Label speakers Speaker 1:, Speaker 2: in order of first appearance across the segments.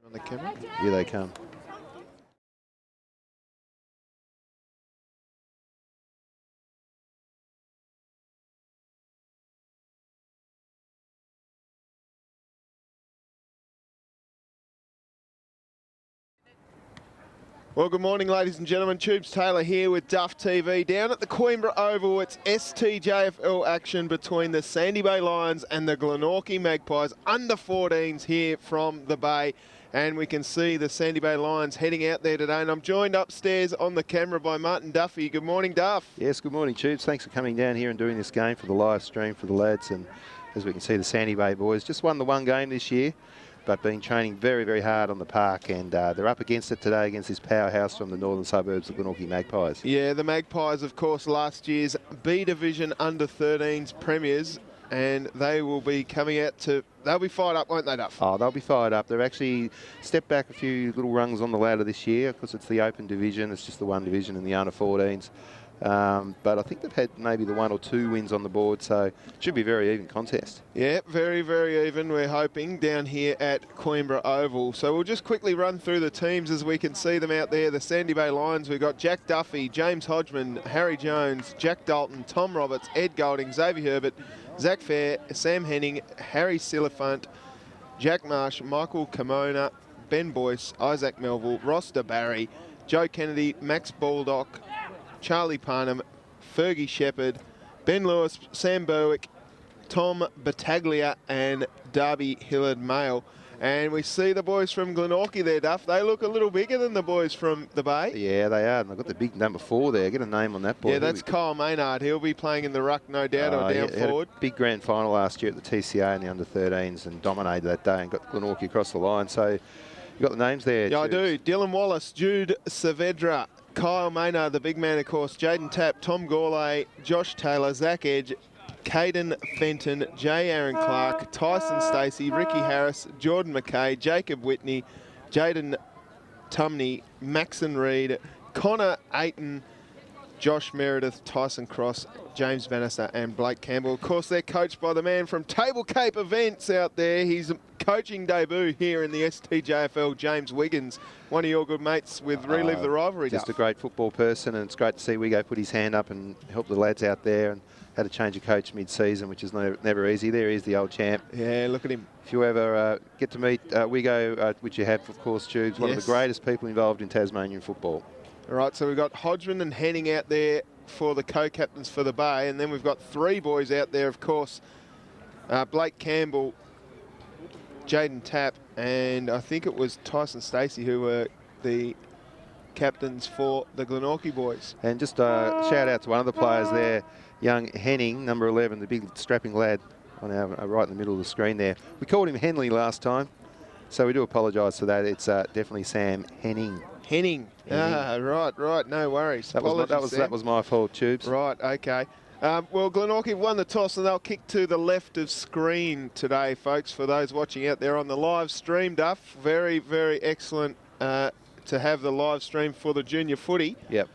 Speaker 1: On the camera.
Speaker 2: Here they come.
Speaker 1: Well, good morning, ladies and gentlemen. Tubes Taylor here with Duff TV. Down at the Queenborough Oval, it's STJFL action between the Sandy Bay Lions and the Glenorchy Magpies. Under 14s here from the Bay. And we can see the Sandy Bay Lions heading out there today. And I'm joined upstairs on the camera by Martin Duffy. Good morning, Duff.
Speaker 2: Yes, good morning, Tubes. Thanks for coming down here and doing this game for the live stream for the lads. And as we can see, the Sandy Bay boys just won the one game this year, but been training very, very hard on the park, and they're up against it today against this powerhouse from the northern suburbs of Glenorchy Magpies.
Speaker 1: Yeah, the Magpies, of course, last year's B Division Under 13s premiers, and they will be coming out to, they'll be fired up, won't they, Duff?
Speaker 2: Oh, they'll be fired up. They've actually stepped back a few little rungs on the ladder this year because it's the open division. It's just the one division in the Under 14s. But I think they've had maybe the 1 or 2 wins on the board, so it should be a very even contest.
Speaker 1: Yeah, very, very even, we're hoping, down here at Queenborough Oval. So we'll just quickly run through the teams as we can see them out there. The Sandy Bay Lions, we've got Jack Duffy, James Hodgman, Harry Jones, Jack Dalton, Tom Roberts, Ed Golding, Xavier Herbert, Zach Fair, Sam Henning, Harry Silliphant, Jack Marsh, Michael Kimona, Ben Boyce, Isaac Melville, Ross DeBarry, Joe Kennedy, Max Baldock, Charlie Parnham, Fergie Shepherd, Ben Lewis, Sam Berwick, Tom Battaglia and Darby Hillard-Mail. And we see the boys from Glenorchy there, Duff. They look a little bigger than the boys from the Bay.
Speaker 2: Yeah, they are. And they've got the big number 4 there. Get a name on that boy.
Speaker 1: Yeah, that's Kyle Maynard. He'll be playing in the ruck, no doubt, or down forward.
Speaker 2: Had a big grand final last year at the TCA in the Under 13s and dominated that day and got Glenorchy across the line. So you got the names there.
Speaker 1: Yeah, I do. Dylan Wallace, Jude Saavedra, Kyle Maynard, the big man, of course, Jaden Tapp, Tom Gourlay, Josh Taylor, Zach Edge, Caden Fenton, J. Aaron Clark, Tyson Stacey, Ricky Harris, Jordan McKay, Jacob Whitney, Jaden Tumney, Maxon Reed, Connor Ayton, Josh Meredith, Tyson Cross, James Bannister and Blake Campbell. Of course, they're coached by the man from Table Cape Events out there. His coaching debut here in the STJFL, James Wiggins, one of your good mates with Relive the Rivalry.
Speaker 2: Just a great football person, and it's great to see Wiggo put his hand up and help the lads out there, and had a change of coach mid-season, which is never easy. There he is, the old champ.
Speaker 1: Yeah, look at him.
Speaker 2: If you ever get to meet Wiggo, which you have, of course, Tubes, one of the greatest people involved in Tasmanian football. All
Speaker 1: right, so we've got Hodgman and Henning out there for the co-captains for the Bay, and then we've got 3 boys out there, of course, Blake Campbell, Jaden Tapp, and I think it was Tyson Stacey who were the captains for the Glenorchy boys.
Speaker 2: And just shout out to one of the players there, young Henning, number 11, the big strapping lad on our right in the middle of the screen there. We called him Henley last time, so we do apologise for that. It's definitely Sam Henning.
Speaker 1: Henning. Right, no worries.
Speaker 2: That was my fault, Tubes.
Speaker 1: Right, okay. Well, Glenorchy won the toss and they'll kick to the left of screen today, folks, for those watching out there on the live stream, Duff. Very, very excellent to have the live stream for the junior footy.
Speaker 2: Yep.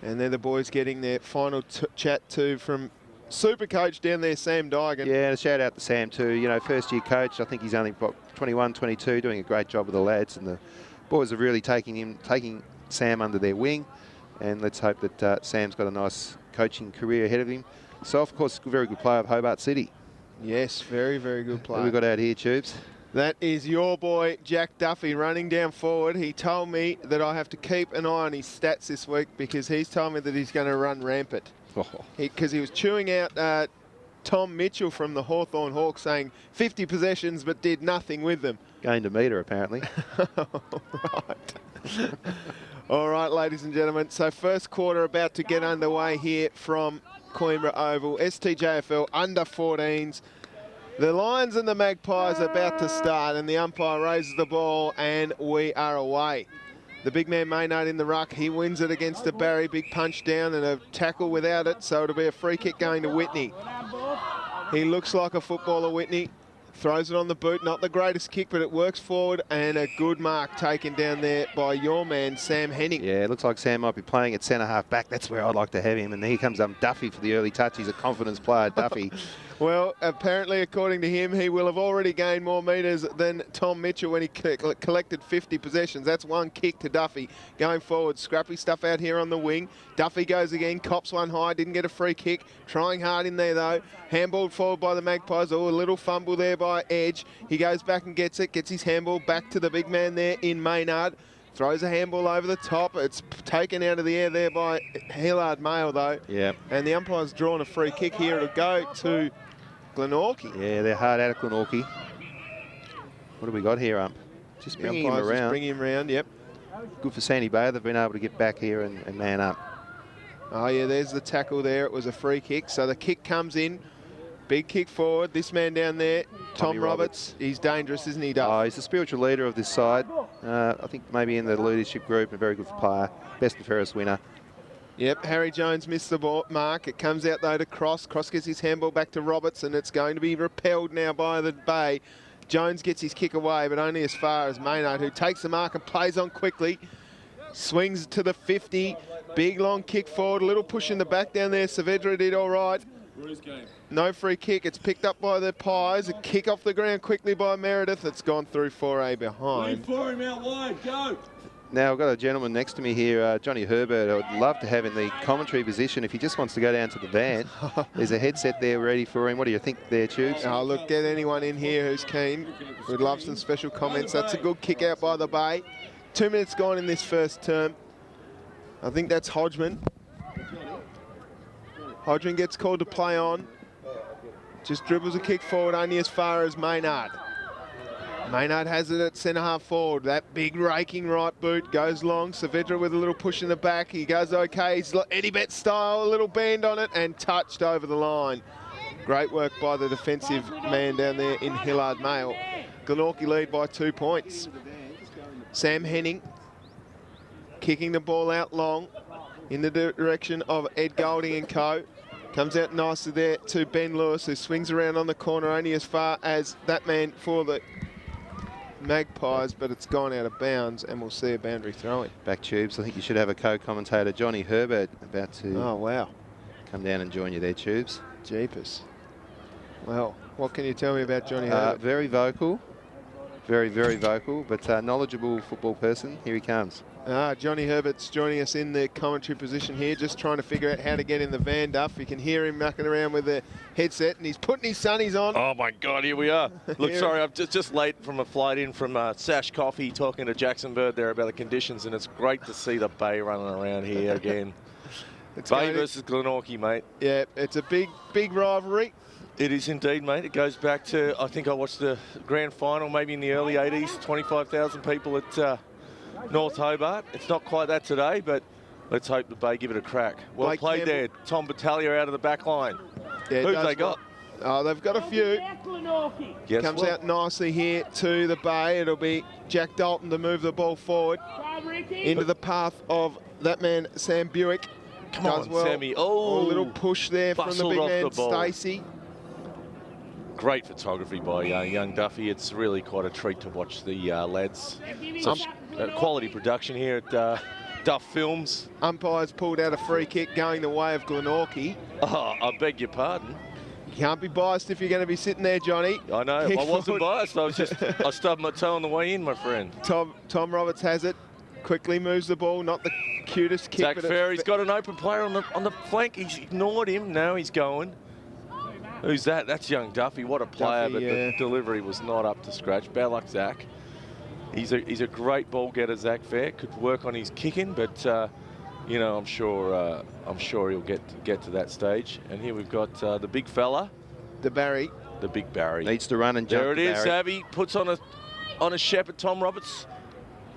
Speaker 1: And they're the boys getting their final chat too from super coach down there, Sam Dygan.
Speaker 2: Yeah, and a shout out to Sam too. You know, first year coach, I think he's only 21, 22, doing a great job with the lads, and the boys are really taking Sam under their wing, and let's hope that Sam's got a nice coaching career ahead of him. So, of course, a very good player of Hobart City.
Speaker 1: Yes, very, very good player.
Speaker 2: What have we got out here, Tubes?
Speaker 1: That is your boy, Jack Duffy, running down forward. He told me that I have to keep an eye on his stats this week because he's told me that he's going to run rampant. Because he was chewing out Tom Mitchell from the Hawthorn Hawks, saying 50 possessions but did nothing with them.
Speaker 2: Gained a metre, apparently.
Speaker 1: Right. All right, ladies and gentlemen. So first quarter about to get underway here from Queenborough Oval. STJFL Under 14s. The Lions and the Magpies are about to start, and the umpire raises the ball, and we are away. The big man Maynard in the ruck. He wins it against the Barry. Big punch down and a tackle without it, so it'll be a free kick going to Whitney. He looks like a footballer, Whitney. Throws it on the boot. Not the greatest kick, but it works forward, and a good mark taken down there by your man, Sam Henning.
Speaker 2: Yeah, it looks like Sam might be playing at centre half back. That's where I'd like to have him. And here comes Duffy for the early touch. He's a confidence player, Duffy.
Speaker 1: Well, apparently, according to him, he will have already gained more metres than Tom Mitchell when he collected 50 possessions. That's one kick to Duffy. Going forward, scrappy stuff out here on the wing. Duffy goes again, cops one high, didn't get a free kick. Trying hard in there, though. Handballed forward by the Magpies. Oh, a little fumble there by Edge. He goes back and gets it, gets his handball back to the big man there in Maynard. Throws a handball over the top. It's taken out of the air there by Hillard Mail, though.
Speaker 2: Yeah.
Speaker 1: And the umpire's drawn a free kick here. It'll go to Glenorchy.
Speaker 2: Yeah, they're hard out of Glenorchy. What have we got here, ump? Just bringing him around.
Speaker 1: Just bringing him around, yep.
Speaker 2: Good for Sandy Bay. They've been able to get back here and man up.
Speaker 1: Oh, yeah, there's the tackle there. It was a free kick. So the kick comes in. Big kick forward. This man down there, Tom Roberts. He's dangerous, isn't he, Duff?
Speaker 2: Oh, he's the spiritual leader of this side. I think maybe in the leadership group, a very good player. Best and fairest winner.
Speaker 1: Yep, Harry Jones missed the ball, mark. It comes out, though, to Cross. Cross gets his handball back to Roberts, and it's going to be repelled now by the Bay. Jones gets his kick away, but only as far as Maynard, who takes the mark and plays on quickly. Swings to the 50. Big, long kick forward. A little push in the back down there. Saavedra did all right. No free kick. It's picked up by the Pies. A kick off the ground quickly by Meredith. It's gone through 4A behind.
Speaker 3: For him out wide. Go.
Speaker 2: Now, I've got a gentleman next to me here, Johnny Herbert. I would love to have in the commentary position if he just wants to go down to the van. There's a headset there ready for him. What do you think there, Tubes?
Speaker 1: Oh, look, get anyone in here who's keen. We'd love some special comments. That's a good kick out by the Bay. 2 minutes gone in this first term. I think that's Hodgman. Hodgman gets called to play on. Just dribbles a kick forward only as far as Maynard. Maynard has it at centre-half forward. That big raking right boot goes long. Saavedra with a little push in the back. He goes okay. He's Eddie Bet style, a little bend on it and touched over the line. Great work by the defensive man down there in Hillard Mail. Glenorchy lead by 2 points. Sam Henning kicking the ball out long in the direction of Ed Golding and co. Comes out nicely there to Ben Lewis, who swings around on the corner only as far as that man for the Magpies, but it's gone out of bounds and we'll see a boundary throw-in.
Speaker 2: Back, Tubes. I think you should have a co-commentator, Johnny Herbert, about to come down and join you there, Tubes.
Speaker 1: Jeepers. Well, what can you tell me about Johnny Herbert?
Speaker 2: Very vocal. Very, very vocal, but knowledgeable football person. Here he comes.
Speaker 1: Johnny Herbert's joining us in the commentary position here, just trying to figure out how to get in the van, Duff. You can hear him mucking around with the headset, and he's putting his sunnies on.
Speaker 3: Oh, my God, here we are. Look, sorry, I'm just late from a flight in from Sash Coffee, talking to Jackson Bird there about the conditions, and it's great to see the Bay running around here again. Bay versus Glenorchy, mate.
Speaker 1: Yeah, it's a big rivalry.
Speaker 3: It is indeed, mate. It goes back to, I think I watched the grand final maybe in the early 80s, 25,000 people at North Hobart. It's not quite that today, but let's hope the Bay give it a crack. Well
Speaker 1: Blake
Speaker 3: played
Speaker 1: Campbell.
Speaker 3: there. Tom Battaglia out of the back line.
Speaker 1: Yeah,
Speaker 3: who've they got?
Speaker 1: Oh, they've got a few. Comes out nicely here to the Bay. It'll be Jack Dalton to move the ball forward into the path of that man, Sam Buick.
Speaker 3: Come on, Sammy. Oh,
Speaker 1: a little push there from the big man, Stacey.
Speaker 3: Great photography by young Duffy. It's really quite a treat to watch the lads. Such quality production here at Duff Films.
Speaker 1: Umpires pulled out a free kick going the way of Glenorchy.
Speaker 3: Oh, I beg your pardon.
Speaker 1: You can't be biased if you're going to be sitting there, Johnny.
Speaker 3: I know. I wasn't biased. I stubbed my toe on the way in, my friend.
Speaker 1: Tom Roberts has it. Quickly moves the ball. Not the cutest kick.
Speaker 3: Zach Ferry's got an open player on the flank. He's ignored him. Now he's going. Who's that? That's young Duffy. What a player, but the delivery was not up to scratch. Bad luck, Zach. He's a great ball getter, Zach Fair. Could work on his kicking, but you know, I'm sure he'll get to that stage. And here we've got the big fella,
Speaker 1: the
Speaker 3: big Barry
Speaker 2: needs to run and jump.
Speaker 3: There it is. Abby puts on a shepherd. Tom Roberts.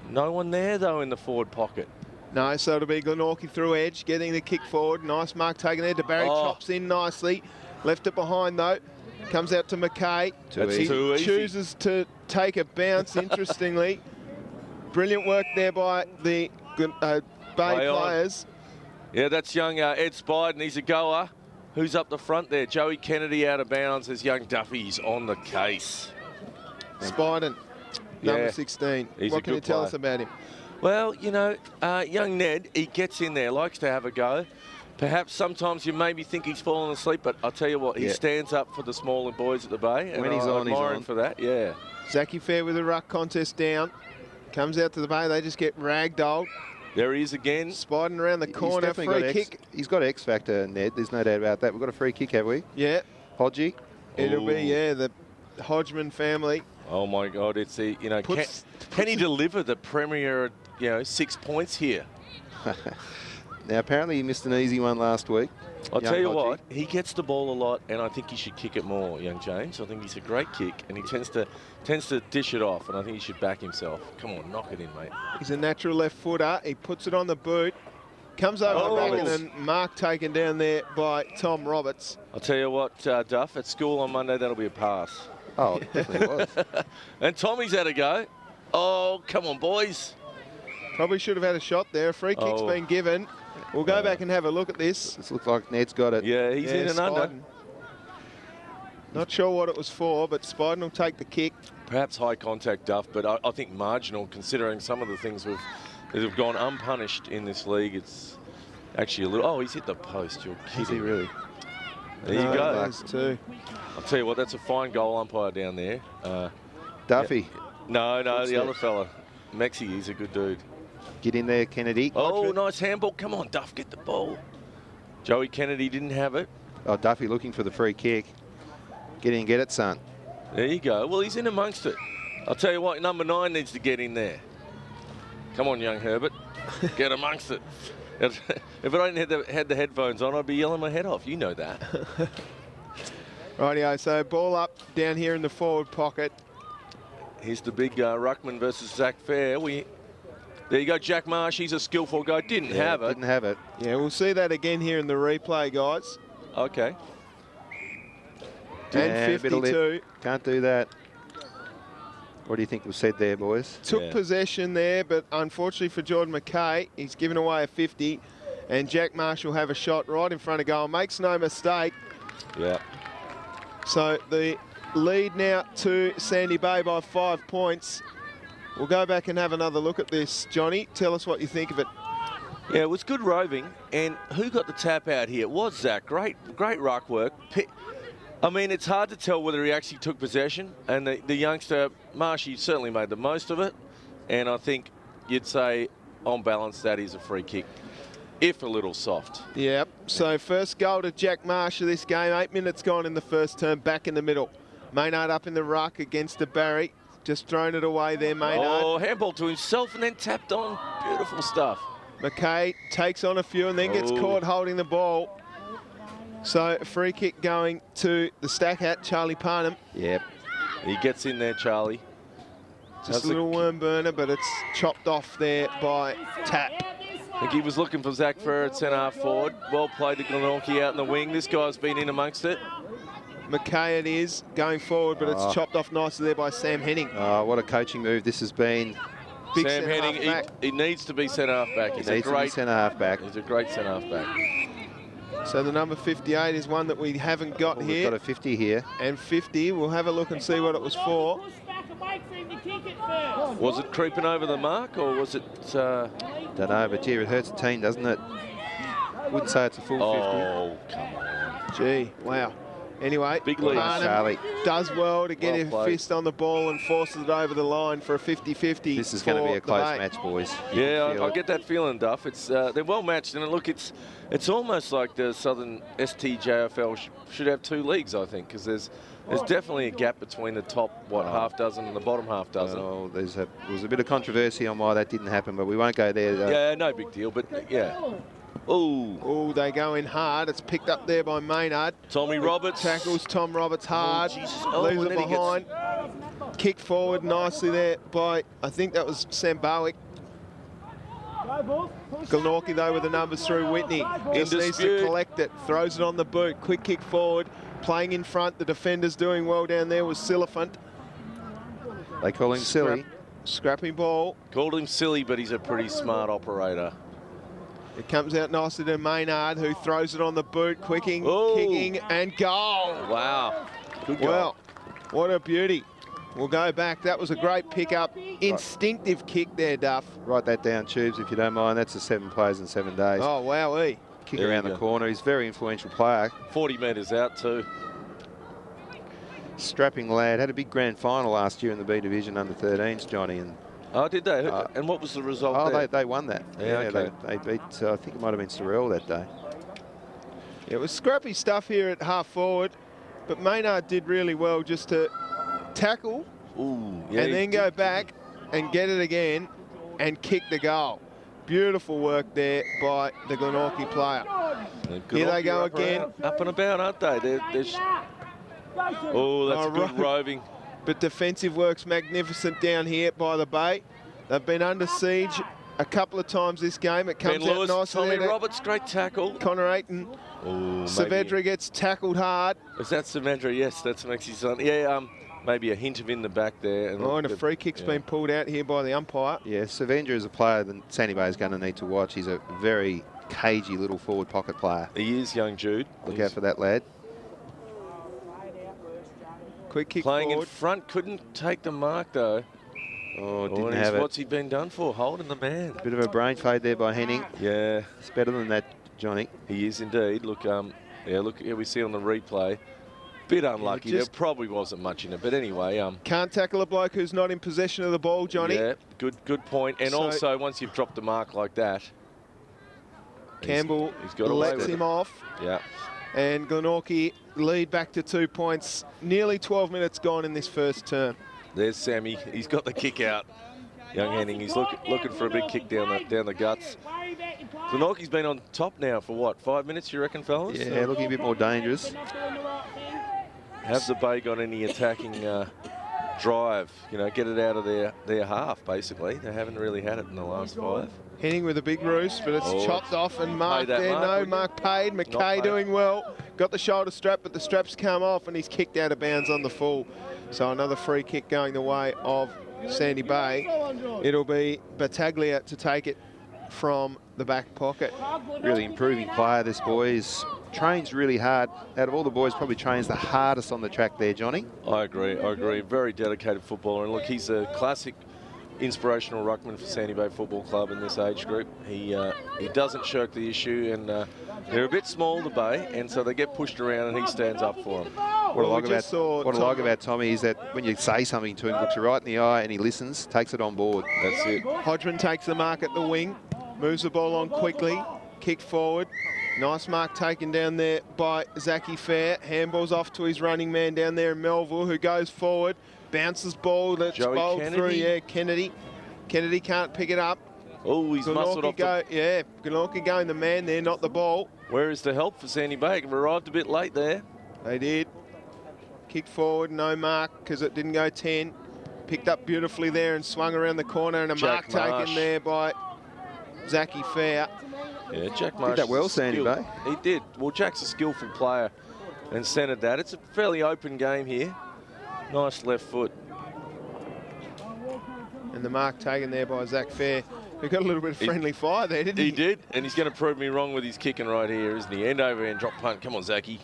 Speaker 3: No one there though in the forward pocket.
Speaker 1: No, so it'll be Glenorchy through edge, getting the kick forward. Nice mark taken there. DeBarry chops in nicely. Left it behind though. Comes out to McKay. He chooses to take a bounce, interestingly. Brilliant work there by the Bay players.
Speaker 3: Yeah, that's young Ed Spiden. He's a goer. Who's up the front there? Joey Kennedy out of bounds as young Duffy's on the case.
Speaker 1: Spiden, number 16. What can you tell us about him?
Speaker 3: Well, you know, young Ned, he gets in there, likes to have a go. Perhaps sometimes you maybe think he's fallen asleep, but I'll tell you what, he stands up for the smaller boys at the Bay. And
Speaker 2: when he's on, he's on.
Speaker 3: For that, yeah.
Speaker 1: Zachy Fair with the ruck contest down. Comes out to the Bay. They just get ragdolled.
Speaker 3: There he is again.
Speaker 1: Spiding around the corner. Free kick.
Speaker 2: He's got X factor, Ned. There's no doubt about that. We've got a free kick, have we?
Speaker 1: Yeah.
Speaker 2: Hodgie.
Speaker 1: It'll be, the Hodgman family.
Speaker 3: Oh, my God. It's the, can he deliver the premier, 6 points here?
Speaker 2: Now, apparently he missed an easy one last week.
Speaker 3: I'll tell you what, he gets the ball a lot, and I think he should kick it more, young James. I think he's a great kick, and he tends to dish it off, and I think he should back himself. Come on, knock it in, mate.
Speaker 1: He's a natural left footer. He puts it on the boot. Comes over the back, and then Mark taken down there by Tom Roberts.
Speaker 3: I'll tell you what, Duff, at school on Monday, that'll be a pass.
Speaker 2: Oh, it definitely was.
Speaker 3: And Tommy's had a go. Oh, come on, boys.
Speaker 1: Probably should have had a shot there. A free kick's been given. We'll go back and have a look at this.
Speaker 2: This looks like Ned's got it.
Speaker 3: Yeah, he's in and under.
Speaker 1: Not sure what it was for, but Spiden will take the kick.
Speaker 3: Perhaps high contact, Duff, but I think marginal, considering some of the things that have gone unpunished in this league. It's actually a little... Oh, he's hit the post. You're kidding.
Speaker 2: Is he really?
Speaker 3: There you go.
Speaker 1: Those two.
Speaker 3: I'll tell you what, that's a fine goal umpire down there.
Speaker 2: Duffy.
Speaker 3: Yeah. No, the other fella. Mexi, he's a good dude.
Speaker 2: Get in there, Kennedy.
Speaker 3: Oh, nice handball. Come on, Duff, get the ball. Joey Kennedy didn't have it.
Speaker 2: Oh, Duffy looking for the free kick. Get in, get it, son.
Speaker 3: There you go. Well, he's in amongst it. I'll tell you what, number 9 needs to get in there. Come on, young Herbert. Get amongst it. If I hadn't had the headphones on, I'd be yelling my head off. You know that.
Speaker 1: Rightio, so ball up down here in the forward pocket.
Speaker 3: Here's the big Ruckman versus Zach Fair. There you go, Jack Marsh. He's a skillful guy. Didn't have it.
Speaker 2: Didn't have it.
Speaker 1: Yeah, we'll see that again here in the replay, guys.
Speaker 3: Okay.
Speaker 1: And 52.
Speaker 2: Can't do that. What do you think was said there, boys?
Speaker 1: Took possession there, but unfortunately for Jordan McKay, he's given away a 50. And Jack Marsh will have a shot right in front of goal. Makes no mistake.
Speaker 3: Yeah.
Speaker 1: So the lead now to Sandy Bay by 5 points. We'll go back and have another look at this. Johnny, tell us what you think of it.
Speaker 3: Yeah, it was good roving. And who got the tap out here? It was Zach. Great ruck work. I mean, it's hard to tell whether he actually took possession. And the youngster, Marshy, certainly made the most of it. And I think you'd say, on balance, that is a free kick, if a little soft.
Speaker 1: Yep. So first goal to Jack Marsh of this game. 8 minutes gone in the first term, back in the middle. Maynard up in the ruck against the Barry. Just thrown it away there, Maynard.
Speaker 3: Oh, handball to himself and then tapped on. Beautiful stuff.
Speaker 1: McKay takes on a few and then gets caught holding the ball. So a free kick going to the stack hat, Charlie Parnham.
Speaker 3: Yep. He gets in there, Charlie.
Speaker 1: Just a little worm burner, but it's chopped off there by Tap.
Speaker 3: I think he was looking for Zach Ferrer at centre-half forward. Well played to Glenorchy out in the wing. This guy's been in amongst it.
Speaker 1: McKay it is, going forward, but it's chopped off nicely there by Sam Henning.
Speaker 2: Oh, what a coaching move this has been.
Speaker 1: Big
Speaker 3: Sam Henning, he needs to be centre-half back. He's a great
Speaker 2: centre-half back.
Speaker 3: He's a great centre-half back.
Speaker 1: So the number 58 is one that we haven't got here.
Speaker 2: We've got a 50 here.
Speaker 1: And 50, we'll have a look and see what it was for.
Speaker 3: Was it creeping over the mark, or was it...
Speaker 2: Don't know, but gee, it hurts the team, doesn't it? Wouldn't say it's a full 50.
Speaker 3: Oh, come on.
Speaker 1: Gee, wow. Anyway,
Speaker 3: big lead.
Speaker 1: Charlie does well to get his fist on the ball and forces it over the line for a 50-50.
Speaker 2: This is going to be a close match, boys.
Speaker 3: Yeah, I get that feeling, Duff. It's they're well matched, and look, it's almost like the Southern STJFL should have 2 leagues, I think, because there's definitely a gap between the top half dozen and the bottom half dozen.
Speaker 2: Oh, there was a bit of controversy on why that didn't happen, but we won't go there.
Speaker 3: Yeah, no big deal, but yeah.
Speaker 1: Oh, they go in hard. It's picked up there by Maynard.
Speaker 3: Tommy Roberts.
Speaker 1: Tackles Tom Roberts hard. Leaves it behind. Kick forward nicely there by, I think that was Sam Barwick. Glenorchy, though, with the numbers through Whitney. Just needs to collect it. Throws it on the boot. Quick kick forward. Playing in front. The defender's doing well down there was Silliphant.
Speaker 2: They call him silly.
Speaker 1: Scrapping ball.
Speaker 3: Called him silly, but he's a pretty smart operator.
Speaker 1: It comes out nicely to Maynard, who throws it on the boot, kicking, and goal.
Speaker 3: Wow. Good goal.
Speaker 1: Well, what a beauty. We'll go back. That was a great pickup. Instinctive kick there, Duff.
Speaker 2: Write that down, Tubes, if you don't mind. That's the 7 plays in 7 days.
Speaker 1: Oh, wowee.
Speaker 2: kick around the corner. He's a very influential player.
Speaker 3: 40 metres out too.
Speaker 2: Strapping lad. Had a big grand final last year in the B Division under 13s, Johnny. And
Speaker 3: oh, did they? And what was the result?
Speaker 2: Oh,
Speaker 3: there?
Speaker 2: they won that.
Speaker 3: Yeah, okay.
Speaker 2: they beat, I think it might have been Sorrel that day.
Speaker 1: It was scrappy stuff here at half forward, but Maynard did really well just to tackle and then go back and get it again and kick the goal. Beautiful work there by the Glenorchy player. Here they go again.
Speaker 3: Up and about, aren't they? Oh, that's good roving.
Speaker 1: But defensive work's magnificent down here by the Bay. They've been under siege a couple of times this game. It comes out nicely.
Speaker 3: Tommy Roberts, great tackle.
Speaker 1: Connor Ayton. Saavedra gets tackled hard.
Speaker 3: Is that Saavedra? Yes, that's Maxie's son. Yeah, maybe a hint of in the back there.
Speaker 1: And a free kick's been pulled out here by the umpire.
Speaker 2: Yeah, Saavedra is a player that Sandy Bay is going to need to watch. He's a very cagey little forward pocket player.
Speaker 3: He is, young Jude.
Speaker 2: Look out for that lad.
Speaker 1: Quick kick
Speaker 3: playing
Speaker 1: forward.
Speaker 3: In front, couldn't take the mark though.
Speaker 2: Oh, didn't have it.
Speaker 3: What's he been done for? Holding the man.
Speaker 2: Bit of a brain fade there by Henning.
Speaker 3: Yeah.
Speaker 2: It's better than that, Johnny.
Speaker 3: He is indeed. Look, we see on the replay. Bit unlucky. There probably wasn't much in it, but anyway.
Speaker 1: Can't tackle a bloke who's not in possession of the ball, Johnny.
Speaker 3: Yeah, good point. And so also, once you've dropped the mark like that,
Speaker 1: Campbell
Speaker 3: he's got
Speaker 1: lets him off.
Speaker 3: Yeah.
Speaker 1: And Glenorchy lead back to 2 points. Nearly 12 minutes gone in this first term.
Speaker 3: There's Sammy. He's got the kick out. Young Henning. He's looking for a big kick down the guts. Glenorchy's been on top now for what, 5 minutes, you reckon, fellas?
Speaker 2: Yeah, looking a bit more dangerous.
Speaker 3: Have the Bay got any attacking drive? You know, get it out of their half, basically. They haven't really had it in the last 5.
Speaker 1: Henning with a big roost, but it's chopped off and marked there. No, mark paid. McKay doing well. Got the shoulder strap, but the strap's come off and he's kicked out of bounds on the full. So another free kick going the way of Sandy Bay. It'll be Battaglia to take it from the back pocket.
Speaker 2: Really improving player, this boy. Is trains really hard. Out of all the boys, probably trains the hardest on the track there, Johnny.
Speaker 3: I agree. Very dedicated footballer. And look, he's a classic inspirational ruckman for Sandy Bay Football Club in this age group. He doesn't shirk the issue, and they're a bit small, the Bay, and so they get pushed around and he stands up for them.
Speaker 2: What I like about Tommy is that when you say something to him, looks you right in the eye and he listens, takes it on board.
Speaker 3: That's it.
Speaker 1: Hodgman takes the mark at the wing, moves the ball on quickly, kick forward. Nice mark taken down there by Zachy Fair. Handballs off to his running man down there in Melville, who goes forward, bounces ball, that's bowled through. Yeah, Kennedy. Kennedy can't pick it up.
Speaker 3: Oh, he's muscled off.
Speaker 1: Yeah, Glenorchy going the man there, not the ball.
Speaker 3: Where is the help for Sandy Bay? Arrived a bit late there.
Speaker 1: They did. Kick forward, no mark because it didn't go 10. Picked up beautifully there and swung around the corner, and a mark taken there by Zachy Fair.
Speaker 3: Yeah, Jack Marsh
Speaker 2: did that well, Sandy Bay.
Speaker 3: He did. Well, Jack's a skillful player and centred that. It's a fairly open game here. Nice left foot.
Speaker 1: And the mark taken there by Zach Fair, who got a little bit of friendly fire there, didn't he?
Speaker 3: He did, and he's going to prove me wrong with his kicking right here, isn't he? End over end, drop punt. Come on, Zachy.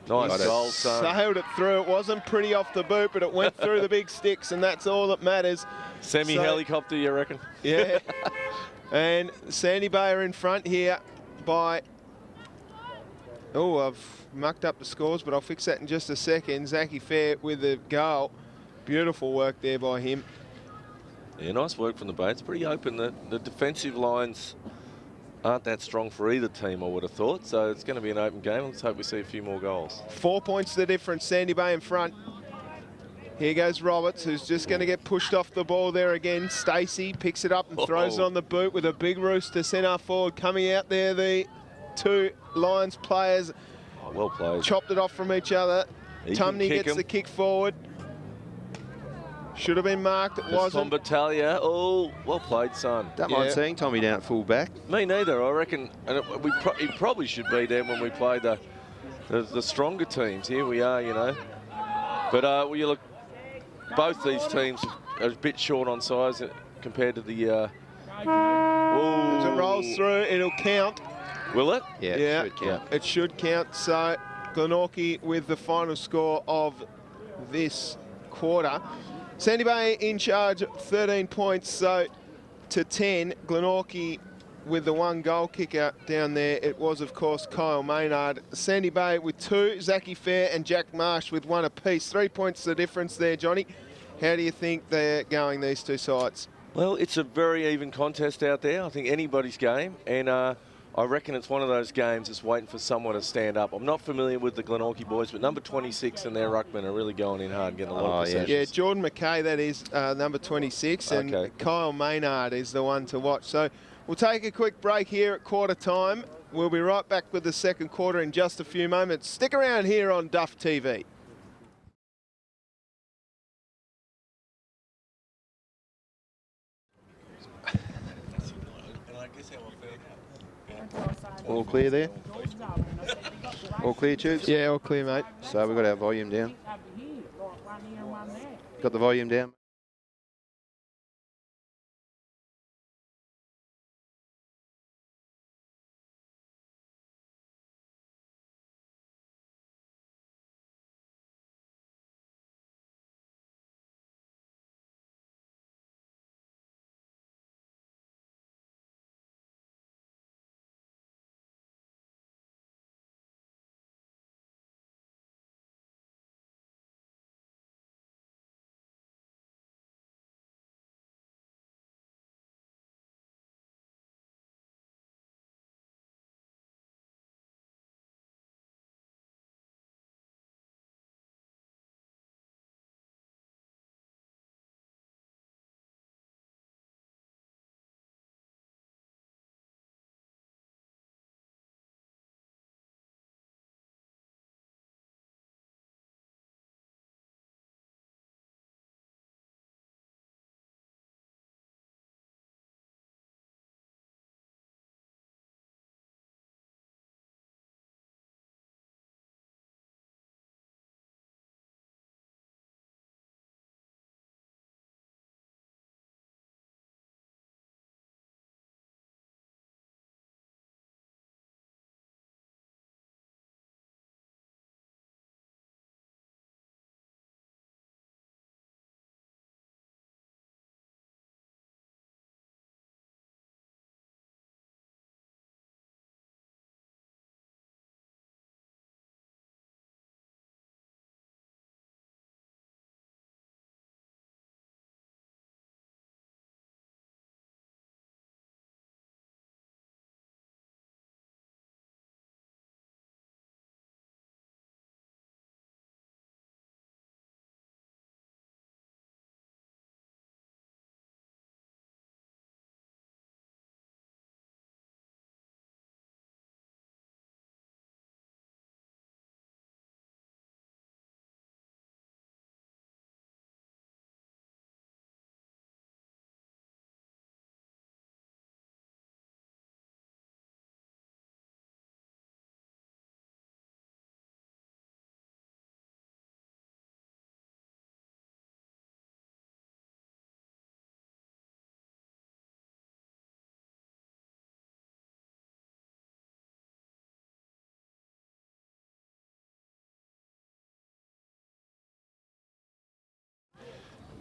Speaker 3: Nice goal, son.
Speaker 1: Sailed it through. It wasn't pretty off the boot, but it went through the big sticks, and that's all that matters.
Speaker 3: Semi-helicopter, you reckon?
Speaker 1: Yeah. And Sandy Bay are in front here by... Oh, I've mucked up the scores, but I'll fix that in just a second. Zachy Fair with the goal. Beautiful work there by him.
Speaker 3: Yeah, nice work from the Bay. It's pretty open. The defensive lines aren't that strong for either team, I would have thought. So it's going to be an open game. Let's hope we see a few more goals.
Speaker 1: 4 points the difference. Sandy Bay in front. Here goes Roberts, who's just going to get pushed off the ball there again. Stacey picks it up and throws it on the boot with a big roost to centre forward. Coming out there, the two Lions players
Speaker 3: well played.
Speaker 1: Chopped it off from each other. Tumney gets the kick forward. Should have been marked, it wasn't.
Speaker 3: Battaglia. Oh, well played, son.
Speaker 2: Don't mind seeing Tommy down at full back.
Speaker 3: Me neither, I reckon. And he probably should be there when we play the stronger teams. Here we are, you know. But well, you look, both these teams are a bit short on size compared to the...
Speaker 1: As it rolls through, it'll count.
Speaker 3: Will it?
Speaker 2: Yeah, it should count.
Speaker 1: It should count. So Glenorchy with the final score of this quarter. Sandy Bay in charge, 13 points, so to 10. Glenorchy with the 1 goal kicker down there. It was, of course, Kyle Maynard. Sandy Bay with 2, Zachy Fair and Jack Marsh with 1 apiece. 3 points the difference there, Johnny. How do you think they're going, these two sides?
Speaker 3: Well, it's a very even contest out there. I think anybody's game, and I reckon it's one of those games that's waiting for someone to stand up. I'm not familiar with the Glenorchy boys, but number 26 and their ruckman are really going in hard, getting a lot of possessions.
Speaker 1: Yeah, Jordan McKay, that is number 26, and Kyle Maynard is the one to watch. So we'll take a quick break here at quarter time. We'll be right back with the second quarter in just a few moments. Stick around here on Duff TV.
Speaker 2: All clear there? All clear, Tubes?
Speaker 1: Yeah, all clear, mate.
Speaker 2: So we've got our volume down. Got the volume down.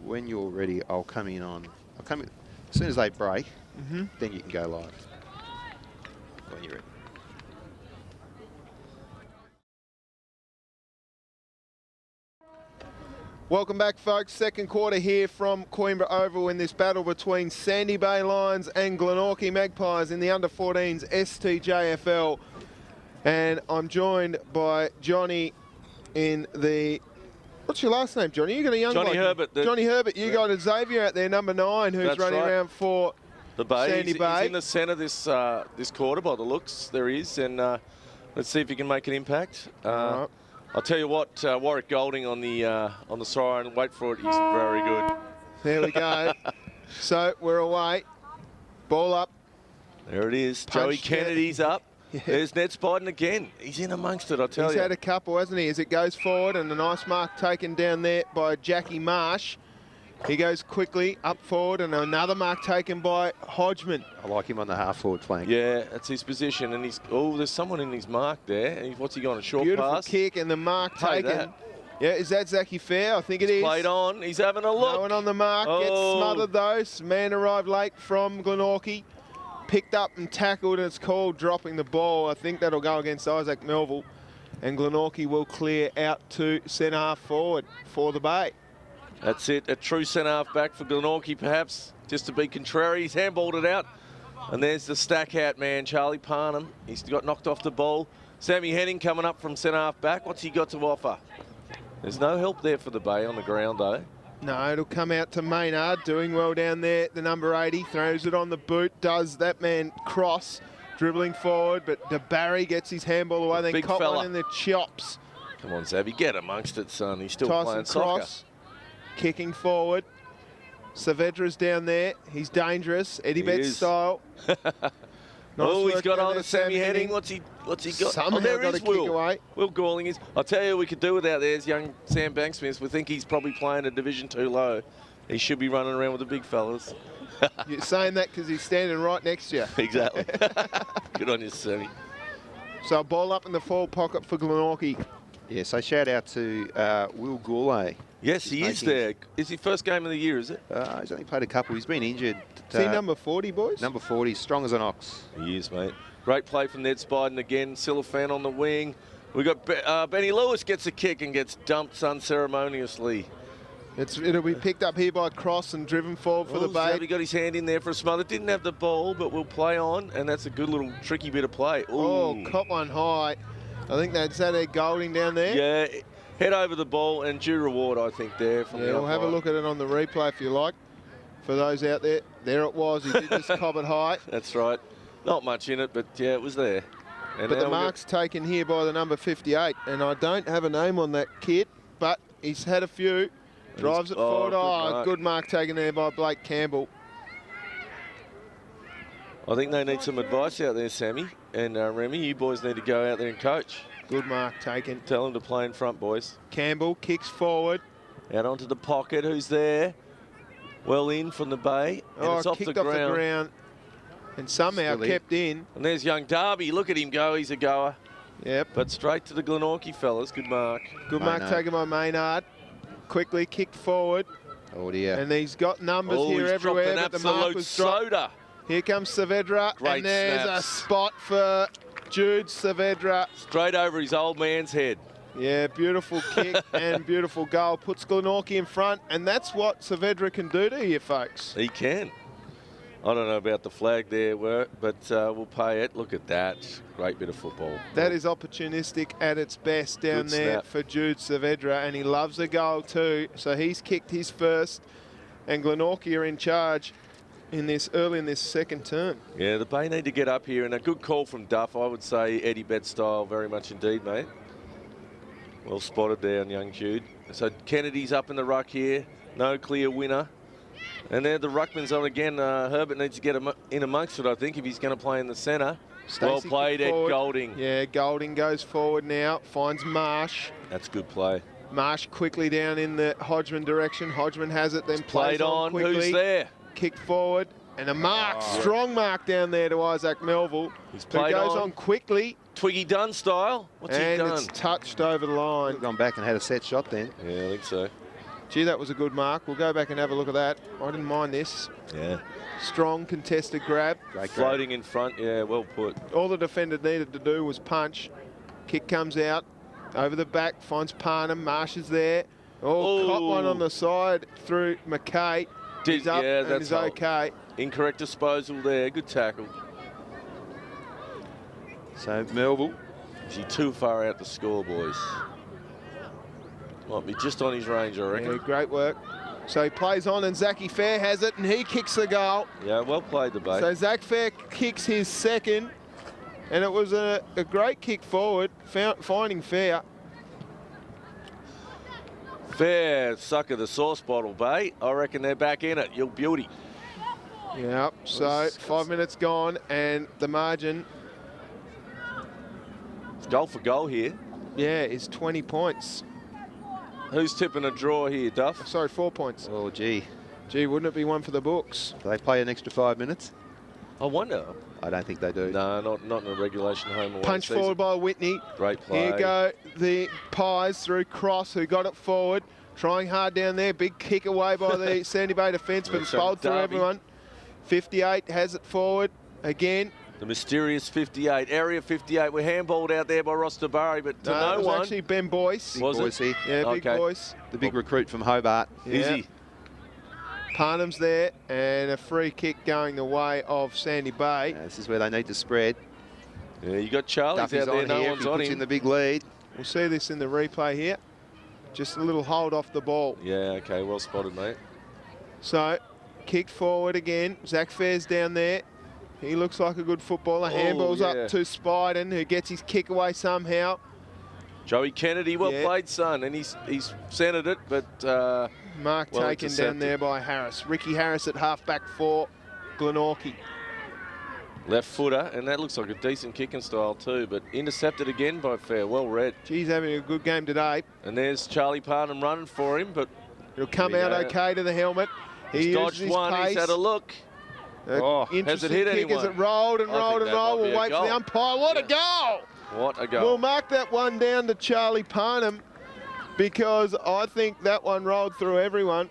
Speaker 2: When you're ready, I'll come in on. I'll come in as soon as they break. Then you can go live. When you're ready.
Speaker 1: Welcome back, folks. Second quarter here from Queenborough Oval in this battle between Sandy Bay Lions and Glenorchy Magpies in the under-14's STJFL. And I'm joined by Johnny in the... What's your last name, Johnny? You got a young
Speaker 3: Johnny Herbert.
Speaker 1: Johnny Herbert. You got a Xavier out there, number 9, who's running around for
Speaker 3: the Bay.
Speaker 1: Sandy Bay.
Speaker 3: He's in the centre this quarter by the looks. There he is, and let's see if he can make an impact.
Speaker 1: Right.
Speaker 3: I'll tell you what, Warwick Golding on the siren. Wait for it. He's very good.
Speaker 1: There we go. So we're away. Ball up.
Speaker 3: There it is. Joey Kennedy's up. Yeah. There's Ned Spiden again. He's in amongst it, I tell you.
Speaker 1: He's had a couple, hasn't he, as it goes forward, and a nice mark taken down there by Jackie Marsh. He goes quickly up forward, and another mark taken by Hodgman.
Speaker 2: I like him on the half-forward flank.
Speaker 3: Yeah, that's his position, and he's... Oh, there's someone in his mark there. And what's he got, a short
Speaker 1: Beautiful
Speaker 3: pass?
Speaker 1: kick, and the mark taken. Yeah, is that Zachy Fair? I think it is.
Speaker 3: Played on. He's having a look.
Speaker 1: No one on the mark. Gets smothered, though. Man arrived late from Glenorchy. picked up and tackled, and it's called dropping the ball. I think that'll go against Isaac Melville, and Glenorchy will clear out to centre half forward for the Bay.
Speaker 3: That's it, a true centre half back for Glenorchy, perhaps, just to be contrary. He's handballed it out, and there's the stack out man, Charlie Parnham. He's got knocked off the ball. Sammy Henning coming up from centre half back. What's he got to offer? There's no help there for the Bay on the ground, though.
Speaker 1: No, it'll come out to Maynard, doing well down there. The number 80 throws it on the boot, does that man cross, dribbling forward, but DeBarry gets his handball away, then caught one in the chops.
Speaker 3: Come on, Zabby, get amongst it, son. He's still
Speaker 1: Tyson
Speaker 3: playing
Speaker 1: Cross,
Speaker 3: soccer.
Speaker 1: Kicking forward. Saavedra's down there. He's dangerous, Eddie Betts style.
Speaker 3: Oh, he's got on to Sammy Henning. What's he got?
Speaker 1: Somehow got a kick away.
Speaker 3: Will Galling is. I'll tell you what we could do without there's young Sam Banksmith. We think he's probably playing a Division 2 low. He should be running around with the big fellas.
Speaker 1: You're saying that because he's standing right next to you.
Speaker 3: Exactly. Good on you, Sammy.
Speaker 1: So a ball up in the forward pocket for Glenorchy.
Speaker 2: Yeah, so shout out to Will Gourlay.
Speaker 3: Yes, he is there. Is he first game of the year, is it?
Speaker 2: He's only played a couple. He's been injured.
Speaker 1: Is he number 40, boys?
Speaker 2: Number 40, strong as an ox.
Speaker 3: He is, mate. Great play from Ned Spiden again. Silafan on the wing. We got Benny Lewis gets a kick and gets dumped unceremoniously.
Speaker 1: It'll be picked up here by Cross and driven forward for the Bay.
Speaker 3: He got his hand in there for a smother. Didn't have the ball, but will play on, and that's a good little tricky bit of play. Ooh.
Speaker 1: Oh, caught one high. I think that's Golding down there.
Speaker 3: Yeah, head over the ball and due reward, I think, there. From
Speaker 1: we'll have a look at it on the replay if you like. For those out there, there it was. He did just cob it high.
Speaker 3: That's right. Not much in it, but yeah, it was there. And
Speaker 1: but the mark's taken here by the number 58, and I don't have a name on that kid, but he's had a few. Drives it forward. Good mark taken there by Blake Campbell.
Speaker 3: I think they need some advice out there, Sammy and Remy. You boys need to go out there and coach.
Speaker 1: Good mark taken.
Speaker 3: Tell them to play in front, boys.
Speaker 1: Campbell kicks forward.
Speaker 3: Out onto the pocket. Who's there? Well in from the Bay. And it's off the ground.
Speaker 1: And somehow kept in.
Speaker 3: And there's young Darby. Look at him go. He's a goer.
Speaker 1: Yep.
Speaker 3: But straight to the Glenorchy fellas. Good mark.
Speaker 1: Good mark taken by Maynard. Quickly kicked forward.
Speaker 2: Oh dear.
Speaker 1: And he's got numbers here everywhere, but the mark was dropped. Here comes Saavedra, and there's a spot for Jude Saavedra.
Speaker 3: Straight over his old man's head.
Speaker 1: Yeah, beautiful kick and beautiful goal. Puts Glenorchy in front, and that's what Saavedra can do to you, folks.
Speaker 3: He can. I don't know about the flag there, but we'll pay it. Look at that. Great bit of football.
Speaker 1: That is opportunistic at its best down there for Jude Saavedra, and he loves a goal too. So he's kicked his first, and Glenorchy are in charge early in this second term.
Speaker 3: Yeah, the Bay need to get up here, and a good call from Duff, I would say, Eddie Betts style, very much indeed, mate. Well spotted there on young Jude. So Kennedy's up in the ruck here. No clear winner. And there the ruckman's on again. Herbert needs to get in amongst it, I think, if he's going to play in the centre. Well played, Ed Golding.
Speaker 1: Yeah, Golding goes forward now, finds Marsh.
Speaker 3: That's good play.
Speaker 1: Marsh quickly down in the Hodgman direction. Hodgman has it, then plays on quickly.
Speaker 3: Who's there?
Speaker 1: Kick forward, and a mark, strong mark down there to Isaac Melville.
Speaker 3: He's played
Speaker 1: goes on quickly.
Speaker 3: Twiggy Dunn style. What's he done?
Speaker 1: And it's touched over the line.
Speaker 2: Gone back and had a set shot then.
Speaker 3: Yeah, I think so.
Speaker 1: Gee, that was a good mark. We'll go back and have a look at that. I didn't mind this.
Speaker 3: Yeah.
Speaker 1: Strong contested grab.
Speaker 2: Great
Speaker 3: floating in front. Yeah, well put.
Speaker 1: All the defender needed to do was punch. Kick comes out. Over the back, finds Parnham. Marsh is there. Oh, caught one on the side through McKay. He's up and
Speaker 3: that's
Speaker 1: is okay.
Speaker 3: Incorrect disposal there. Good tackle.
Speaker 2: So Melville.
Speaker 3: Is he too far out to score, boys? Might be just on his range, I reckon.
Speaker 1: Yeah, great work. So he plays on, and Zachy Fair has it, and he kicks the goal.
Speaker 3: Yeah, well played, the Bay.
Speaker 1: So Zach Fair kicks his second, and it was a great kick forward, finding Fair.
Speaker 3: Fair, sucker the sauce bottle, Bay. I reckon they're back in it. You beauty.
Speaker 1: Yep, so 5 minutes gone, and the margin...
Speaker 3: It's goal for goal here.
Speaker 1: Yeah, is 20 points.
Speaker 3: Who's tipping a draw here, Duff?
Speaker 1: Sorry, 4 points.
Speaker 2: Oh, gee.
Speaker 1: Gee, wouldn't it be one for the books?
Speaker 2: Do they play an extra 5 minutes?
Speaker 3: I wonder.
Speaker 2: I don't think they do.
Speaker 3: No, not in a regulation home away
Speaker 1: Punch
Speaker 3: season.
Speaker 1: forward by Whitney.
Speaker 3: Great play.
Speaker 1: Here go the Pies through Cross, who got it forward. Trying hard down there. Big kick away by the Sandy Bay defence, but it's bowled through everyone. 58 has it forward. again.
Speaker 3: The mysterious 58, area 58. We're handballed out there by Ross DeBarry, but to no
Speaker 1: it was
Speaker 3: one.
Speaker 1: actually Ben Boyce.
Speaker 2: Big
Speaker 3: Was
Speaker 2: Boyce
Speaker 3: it?
Speaker 2: here.
Speaker 1: Yeah, Big
Speaker 3: Okay.
Speaker 1: Boyce.
Speaker 2: The big recruit from Hobart.
Speaker 1: Yeah.
Speaker 3: Easy.
Speaker 1: Parnham's there, and a free kick going the way of Sandy Bay.
Speaker 2: This is where they need to spread.
Speaker 3: Yeah, you got Charlie's
Speaker 2: Duffy's
Speaker 3: out there.
Speaker 2: on
Speaker 3: No
Speaker 2: here.
Speaker 3: one's
Speaker 2: He
Speaker 3: on
Speaker 2: puts in
Speaker 3: him.
Speaker 2: the big lead.
Speaker 1: We'll see this in the replay here. Just a little hold off the ball.
Speaker 3: Yeah, okay, well spotted, mate.
Speaker 1: So, kick forward again. Zach Fair's down there. He looks like a good footballer. Handball's
Speaker 3: yeah.
Speaker 1: up to Spiden, who gets his kick away somehow.
Speaker 3: Joey Kennedy, well
Speaker 1: Yeah.
Speaker 3: played, son, and he's centred it, but
Speaker 1: Mark
Speaker 3: well
Speaker 1: taken down
Speaker 3: intercepted.
Speaker 1: there by Harris. Ricky Harris at halfback for Glenorchy.
Speaker 3: left footer, and that looks like a decent kicking style too, but intercepted again by Fair, well read.
Speaker 1: He's having a good game today.
Speaker 3: And there's Charlie Parnham running for him, but
Speaker 1: He'll come
Speaker 3: There
Speaker 1: out
Speaker 3: we go.
Speaker 1: okay to the helmet.
Speaker 3: he's
Speaker 1: uses
Speaker 3: dodged
Speaker 1: his
Speaker 3: one,
Speaker 1: pace.
Speaker 3: he's had a look.
Speaker 2: Oh,
Speaker 1: Interesting
Speaker 3: has it hit
Speaker 1: kick as
Speaker 3: anyone?
Speaker 1: it rolled and
Speaker 3: I think
Speaker 1: rolled and
Speaker 3: that
Speaker 1: rolled.
Speaker 3: might be
Speaker 1: We'll
Speaker 3: a
Speaker 1: wait for the
Speaker 3: goal.
Speaker 1: umpire. What a goal!
Speaker 3: What a goal.
Speaker 1: We'll mark that one down to Charlie Parnham because I think that one rolled through everyone.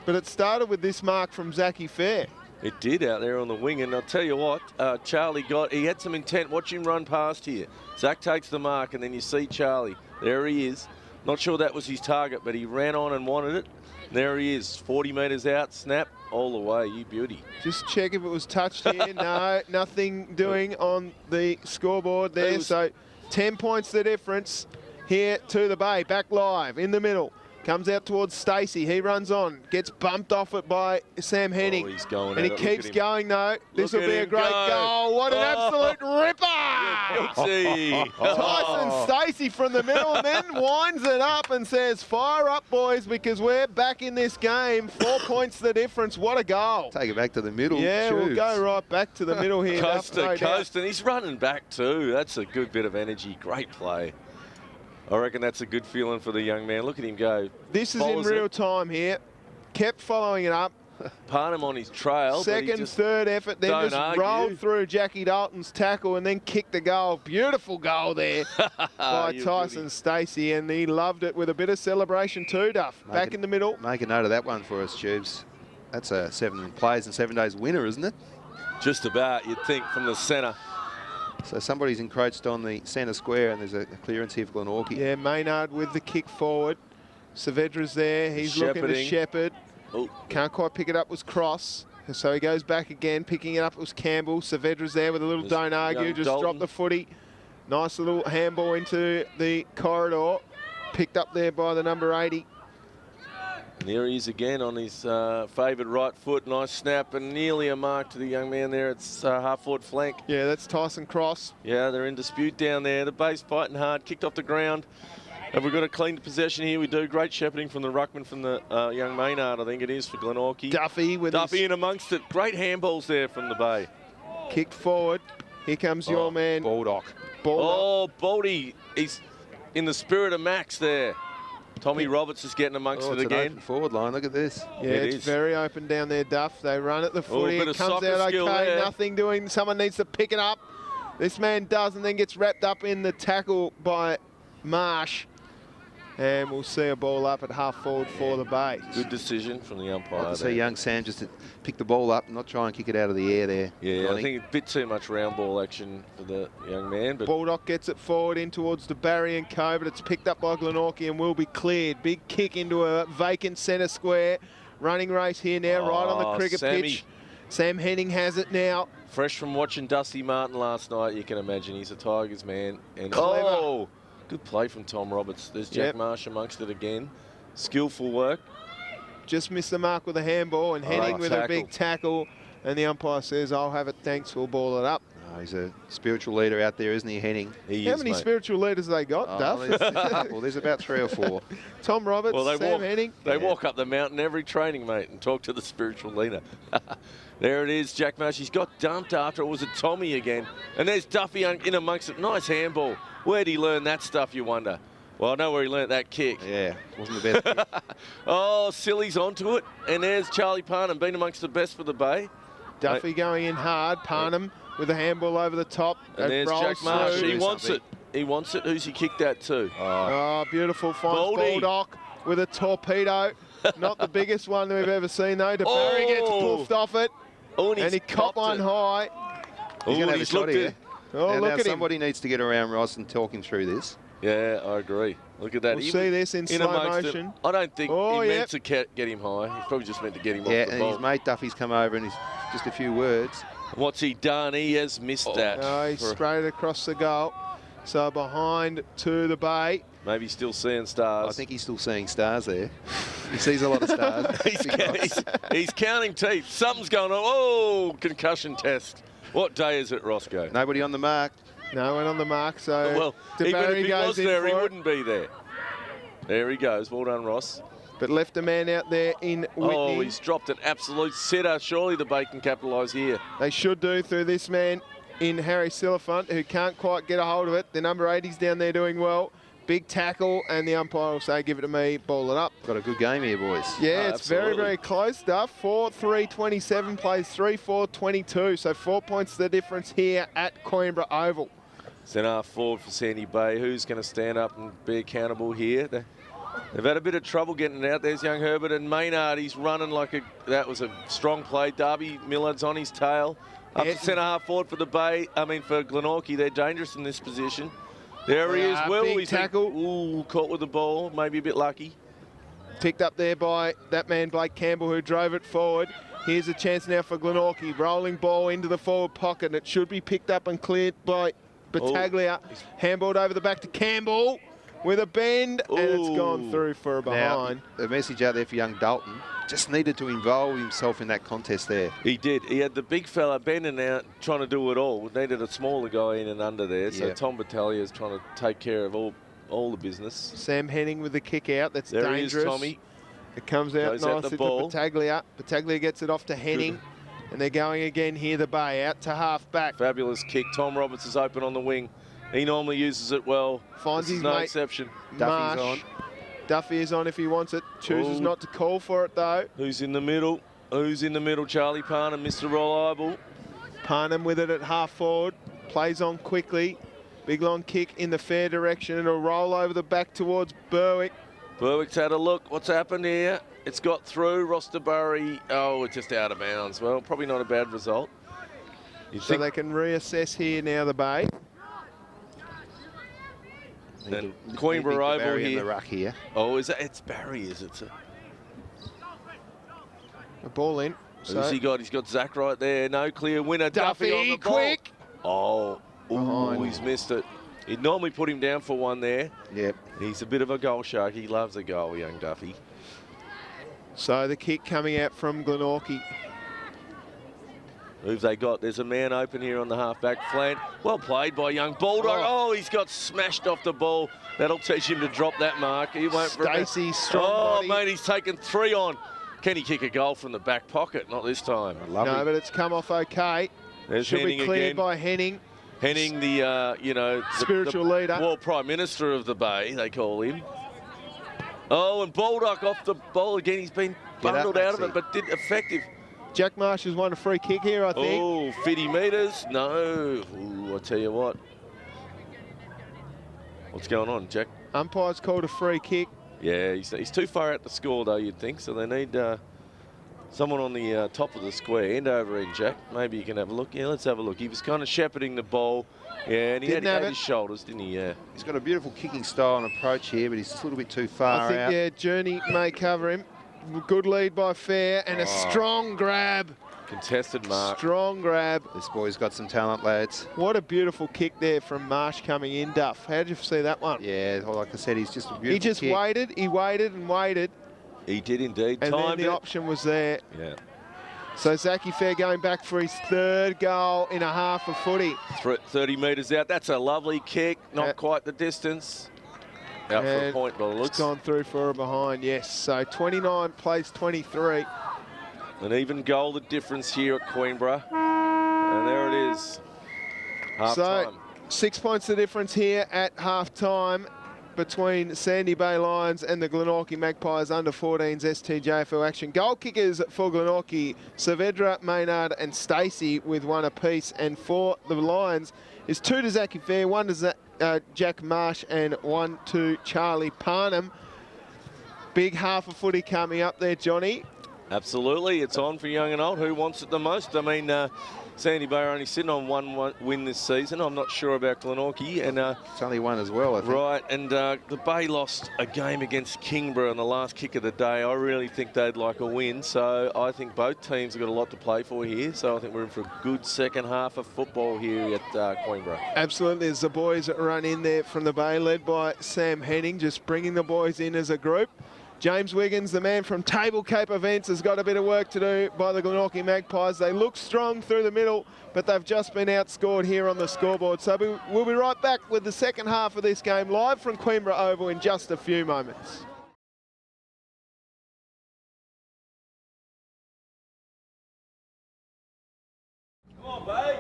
Speaker 1: But it started with this mark from Zachy Fair.
Speaker 3: It did out there on the wing, and I'll tell you what, Charlie he had some intent. Watch him run past here. Zach takes the mark, and then you see Charlie. There he is. Not sure that was his target, but he ran on and wanted it. There he is, 40 metres out, snap, all the way, you beauty.
Speaker 1: Just check if it was touched here. No, nothing doing on the scoreboard there. So 10 points the difference here to the Bay. Back live in the middle. Comes out towards Stacey. He runs on. Gets bumped off it by Sam Henning.
Speaker 3: Oh, he's going
Speaker 1: and he
Speaker 3: at it. Look
Speaker 1: keeps
Speaker 3: at him.
Speaker 1: going, though. This will
Speaker 3: Look
Speaker 1: be
Speaker 3: at
Speaker 1: a
Speaker 3: him
Speaker 1: great
Speaker 3: go.
Speaker 1: goal. What an absolute ripper!
Speaker 3: Guilty.
Speaker 1: Tyson Stacey from the middle then winds it up and says, fire up, boys, because we're back in this game. 4 points the difference. What a goal.
Speaker 2: Take it back to the middle.
Speaker 1: Yeah, we'll
Speaker 2: Shoots.
Speaker 1: go right back to the middle here.
Speaker 3: Coast
Speaker 1: no
Speaker 3: to
Speaker 1: doubt.
Speaker 3: coast, and he's running back too. That's a good bit of energy. Great play. I reckon that's a good feeling for the young man. Look at him go.
Speaker 1: This is in
Speaker 3: Follows
Speaker 1: real
Speaker 3: it.
Speaker 1: time here. Kept following it up.
Speaker 3: Parnham on his trail. but he
Speaker 1: Second,
Speaker 3: just
Speaker 1: third effort, then
Speaker 3: don't
Speaker 1: just
Speaker 3: argue.
Speaker 1: rolled through Jackie Dalton's tackle and then kicked the goal. Beautiful goal there by
Speaker 3: You
Speaker 1: Tyson
Speaker 3: beauty.
Speaker 1: Stacey, and he loved it with a bit of celebration too, Duff.
Speaker 2: Make
Speaker 1: Back
Speaker 2: it-
Speaker 1: in the middle.
Speaker 2: Make a note of that one for us, Tubes. That's a 7 plays in 7 days winner, isn't it?
Speaker 3: Just about, you'd think, from the centre.
Speaker 2: So somebody's encroached on the centre square, and there's a clearance here for Glenorchy.
Speaker 1: Yeah, Maynard with the kick forward. Saavedra's there. He's looking to
Speaker 3: Shepherding.
Speaker 1: shepherd.
Speaker 3: Oh,
Speaker 1: Can't quite pick it up, was Cross. So he goes back again, picking it up, it was Campbell. Saavedra's there with a little
Speaker 3: There's
Speaker 1: don't argue,
Speaker 3: young
Speaker 1: just
Speaker 3: Dalton.
Speaker 1: dropped the footy. Nice little handball into the corridor. Picked up there by the number 80.
Speaker 3: and there he is again on his favoured right foot. Nice snap and nearly a mark to the young man there. It's half-forward flank.
Speaker 1: Yeah, that's Tyson Cross.
Speaker 3: Yeah, they're in dispute down there. The base fighting hard, kicked off the ground. Have we got a clean possession here? We do. Great shepherding from the ruckman from the young Maynard, I think it is, for Glenorchy.
Speaker 1: Duffy with
Speaker 3: Duffy
Speaker 1: his
Speaker 3: in amongst it. Great handballs there from the Bay.
Speaker 1: kick forward. Here comes your man,
Speaker 2: Baldock.
Speaker 1: Ball.
Speaker 3: Oh, Baldy, he's in the spirit of Max there. Tommy Roberts is getting amongst
Speaker 2: Oh,
Speaker 3: it
Speaker 2: it's an
Speaker 3: again.
Speaker 2: open forward line. Look at this.
Speaker 1: Yeah,
Speaker 3: It
Speaker 1: it's
Speaker 3: is.
Speaker 1: very open down there, Duff. They run at the footy.
Speaker 3: bit
Speaker 1: It
Speaker 3: of
Speaker 1: comes
Speaker 3: soccer
Speaker 1: out
Speaker 3: skill
Speaker 1: okay.
Speaker 3: there.
Speaker 1: Nothing doing. Someone needs to pick it up. This man does, and then gets wrapped up in the tackle by Marsh. And we'll see a ball up at half forward for the Bay.
Speaker 3: Good decision from the
Speaker 2: I
Speaker 3: umpire
Speaker 2: can see
Speaker 3: there.
Speaker 2: young Sam just to pick the ball up and not try and kick it out of the air there.
Speaker 3: Yeah,
Speaker 2: Ronnie.
Speaker 3: I think a bit too much round ball action for the young man. But
Speaker 1: Baldock gets it forward in towards the Barry and Co, but it's picked up by Glenorchy and will be cleared. Big kick into a vacant centre square. Running race here now, right on the
Speaker 3: Oh,
Speaker 1: cricket
Speaker 3: Sammy.
Speaker 1: pitch. Sam Henning has it now.
Speaker 3: fresh from watching Dusty Martin last night, you can imagine he's a Tigers man. And
Speaker 1: Clever.
Speaker 3: oh, good play from Tom Roberts. There's Jack
Speaker 1: Yep.
Speaker 3: Marsh amongst it again. Skillful work.
Speaker 1: Just missed the mark with a handball, and Henning with a
Speaker 3: tackle.
Speaker 1: big tackle. And the umpire says, I'll have it, thanks, we'll ball it up.
Speaker 2: Oh, he's a spiritual leader out there, isn't he, Henning?
Speaker 3: He
Speaker 1: How
Speaker 3: is,
Speaker 1: many
Speaker 3: mate.
Speaker 1: spiritual leaders they got, Duff?
Speaker 2: There's a couple. There's about 3 or 4.
Speaker 1: Tom Roberts,
Speaker 3: Well,
Speaker 1: Sam Henning.
Speaker 3: They walk up the mountain every training, mate, and talk to the spiritual leader. There it is, Jack Marsh. He's got dumped after it. Was it Tommy again? And there's Duffy in amongst it. Nice handball. Where'd he learn that stuff, you wonder? Well, I know where he learnt that kick.
Speaker 2: Yeah, wasn't the best. kick.
Speaker 3: Oh, Silly's onto it. And there's Charlie Parnham, been amongst the best for the Bay.
Speaker 1: Duffy going in hard. Parnham with a handball over the top.
Speaker 3: And
Speaker 1: It
Speaker 3: there's
Speaker 1: rolls
Speaker 3: Jack Marsh.
Speaker 1: through.
Speaker 3: He wants it.
Speaker 2: something.
Speaker 3: He wants it. Who's he kicked that to?
Speaker 1: Oh, beautiful. Finds
Speaker 3: Baldy.
Speaker 1: Baldock with a torpedo. Not the biggest one we've ever seen, though. DeBarry gets
Speaker 3: Oh.
Speaker 1: poofed off it.
Speaker 3: Oh,
Speaker 1: And he caught
Speaker 3: copped
Speaker 1: one
Speaker 3: it.
Speaker 1: high.
Speaker 2: He's going to have a shot here.
Speaker 1: Oh, look at
Speaker 2: somebody needs to get around Ross and talk him through this.
Speaker 3: Yeah, I agree. Look at that.
Speaker 1: We'll see this in slow motion.
Speaker 3: I don't think he meant to get him high. He's probably just meant to get him off the ball.
Speaker 2: Yeah, and his mate Duffy's come over and he's just a few words.
Speaker 3: What's he done? He has missed that.
Speaker 1: No, he's straight across the goal. So behind to the bay.
Speaker 3: Maybe he's still seeing stars.
Speaker 2: I think he's still seeing stars there. He sees a lot of stars.
Speaker 3: he's counting teeth. Something's going on. Oh, concussion test. What day is it, Roscoe?
Speaker 2: Nobody on the mark.
Speaker 1: No one on the mark, so
Speaker 3: well, even if he was there, he wouldn't be there. There he goes. Well done, Ross.
Speaker 1: But left a man out there in Whitney.
Speaker 3: Oh, he's dropped an absolute sitter. Surely the Bay can capitalise here.
Speaker 1: They should do through this man in Harry Silliphant, who can't quite get a hold of it. The number 80's down there doing well. Big tackle, and the umpire will say, give it to me, ball it up.
Speaker 2: Got a good game here, boys.
Speaker 1: Yeah, it's very, very close stuff. 4-3-27 plays 3-4-22. So 4 points the difference here at Queenborough Oval.
Speaker 3: Centre half forward for Sandy Bay. Who's going to stand up and be accountable here? They've had a bit of trouble getting it out. There's young Herbert and Maynard. He's running like that was a strong play. Darby Millard's on his tail. Up to centre half forward for for Glenorchy. They're dangerous in this position. There he is. Well,
Speaker 1: big tackle.
Speaker 3: Caught with the ball. Maybe a bit lucky.
Speaker 1: Picked up there by that man, Blake Campbell, who drove it forward. Here's a chance now for Glenorchy. Rolling ball into the forward pocket. It should be picked up and cleared by Battaglia. Handballed over the back to Campbell with a bend, and it's gone through for a behind.
Speaker 2: Now, the message out there for young Dalton, just needed to involve himself in that contest there.
Speaker 3: He did. He had the big fella bending out, trying to do it all. Needed a smaller guy in and under there. So Tom Battaglia is trying to take care of all the business.
Speaker 1: Sam Henning with the kick out. That's
Speaker 3: there
Speaker 1: dangerous.
Speaker 3: There he is, Tommy.
Speaker 1: It comes out nicely for Battaglia. Battaglia gets it off to Henning. And they're going again here, the Bay, out to half-back.
Speaker 3: Fabulous kick. Tom Roberts is open on the wing. He normally uses it well.
Speaker 1: Finds his
Speaker 3: no
Speaker 1: mate,
Speaker 3: exception.
Speaker 1: Duffy's on. Duffy is on if he wants it. Chooses not to call for it, though.
Speaker 3: Who's in the middle? Who's in the middle? Charlie Parnham, Mr. Reliable.
Speaker 1: Parnham with it at half forward. Plays on quickly. Big long kick in the fair direction. It'll roll over the back towards Berwick.
Speaker 3: Berwick's had a look. What's happened here? It's got through. Rosterbury. Oh, it's just out of bounds. Well, probably not a bad result.
Speaker 1: So they can reassess here now, the Bay.
Speaker 3: And Queenborough Oval here.
Speaker 2: The ruck here.
Speaker 3: Oh, is that? It's Barry, is it?
Speaker 1: A ball in.
Speaker 3: Who's he got? He's got Zach right there. No clear winner.
Speaker 1: Duffy
Speaker 3: on the ball.
Speaker 1: Quick.
Speaker 3: Oh, he's missed it. He'd normally put him down for one there.
Speaker 2: Yep.
Speaker 3: He's a bit of a goal shark. He loves a goal, young Duffy.
Speaker 1: So the kick coming out from Glenorchy.
Speaker 3: Who've they got? There's a man open here on the half-back flank. Well played by young Bulldog. Oh, he's got smashed off the ball. That'll teach him to drop that mark. He won't.
Speaker 1: Stacey, strong body.
Speaker 3: Mate, he's taken 3 on. Can he kick a goal from the back pocket? Not this time.
Speaker 1: No, but it's come off okay.
Speaker 3: There's
Speaker 1: Should
Speaker 3: Henning
Speaker 1: be cleared
Speaker 3: again.
Speaker 1: by Henning.
Speaker 3: Henning, the
Speaker 1: spiritual leader.
Speaker 3: Well, Prime Minister of the Bay, they call him. Oh, and Baldock off the ball again. He's been bundled out of it, but did effective.
Speaker 1: Jack Marsh has won a free kick here, I think.
Speaker 3: Oh, 50 metres. No. Ooh, I tell you what. What's going on, Jack?
Speaker 1: Umpire's called a free kick.
Speaker 3: Yeah, he's too far out to score, though, you'd think. So they need someone on the top of the square. End over end, Jack. Maybe you can have a look. Yeah, let's have a look. He was kind of shepherding the ball. Yeah, and he had his shoulders, didn't he? Yeah.
Speaker 2: He's got a beautiful kicking style and approach here, but he's just a little bit too far out.
Speaker 1: I think, yeah, Journey may cover him. Good lead by Fair and a strong grab.
Speaker 3: Contested mark.
Speaker 1: Strong grab.
Speaker 2: This boy's got some talent, lads.
Speaker 1: What a beautiful kick there from Marsh coming in, Duff. How did you see that one?
Speaker 2: Yeah, well, like I said, he's just a beautiful
Speaker 1: He just
Speaker 2: kick.
Speaker 1: waited, he waited and waited.
Speaker 3: He did indeed.
Speaker 1: And then the option was there.
Speaker 3: Yeah.
Speaker 1: So Zachy Fair going back for his 3rd goal in a half of footy.
Speaker 3: 30 metres out. That's a lovely kick. Not quite the distance. Out for a point by the looks.
Speaker 1: It's gone through for a behind, yes. So 29 plays 23.
Speaker 3: An even goal the difference here at Queenborough. And there it is. Half time.
Speaker 1: So 6 points the difference here at half time between Sandy Bay Lions and the Glenorchy Magpies under-14's STJFL action. Goal kickers for Glenorchy, Saavedra, Maynard and Stacey with 1 apiece. And for the Lions is 2 to Zachy Fair, 1 to Jack Marsh and 1 to Charlie Parnham. Big half of footy coming up there, Johnny.
Speaker 3: Absolutely, it's on for young and old. Who wants it the most? I mean, Sandy Bay are only sitting on one win this season. I'm not sure about Glenorchy. And
Speaker 2: it's only one as well, I think.
Speaker 3: Right, and the Bay lost a game against Queenborough on the last kick of the day. I really think they'd like a win. So I think both teams have got a lot to play for here. So I think we're in for a good second half of football here at Queenborough.
Speaker 1: Absolutely, as the boys run in there from the Bay, led by Sam Henning, just bringing the boys in as a group. James Wiggins, the man from Table Cape Events, has got a bit of work to do by the Glenorchy Magpies. They look strong through the middle, but they've just been outscored here on the scoreboard. So we'll be right back with the second half of this game, live from Queenborough Oval in just a few moments.
Speaker 3: Come on, Bay.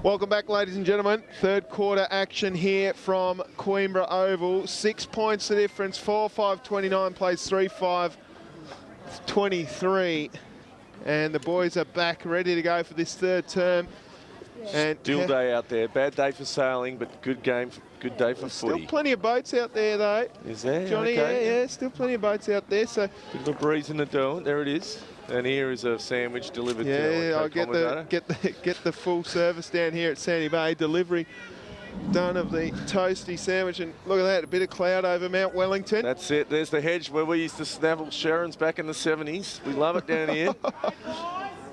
Speaker 1: Welcome back, ladies and gentlemen. Third quarter action here from Queenborough Oval. 6 points the difference. 4-5-29 plays 3-5-23. And the boys are back ready to go for this third term. And
Speaker 3: Still day out there. Bad day for sailing, but good game, good day for footy.
Speaker 1: Still plenty of boats out there, though.
Speaker 3: Is there?
Speaker 1: Johnny,
Speaker 3: okay.
Speaker 1: yeah, still plenty of boats out there. So
Speaker 3: Good little breeze in the dome. There it is. And here is a sandwich delivered to
Speaker 1: yeah,
Speaker 3: our
Speaker 1: I'll get the full service down here at Sandy Bay. Delivery done of the toasty sandwich, and look at that, a bit of cloud over Mount Wellington.
Speaker 3: That's it. There's the hedge where we used to snavel Sharon's back in the 70s. We love it down here.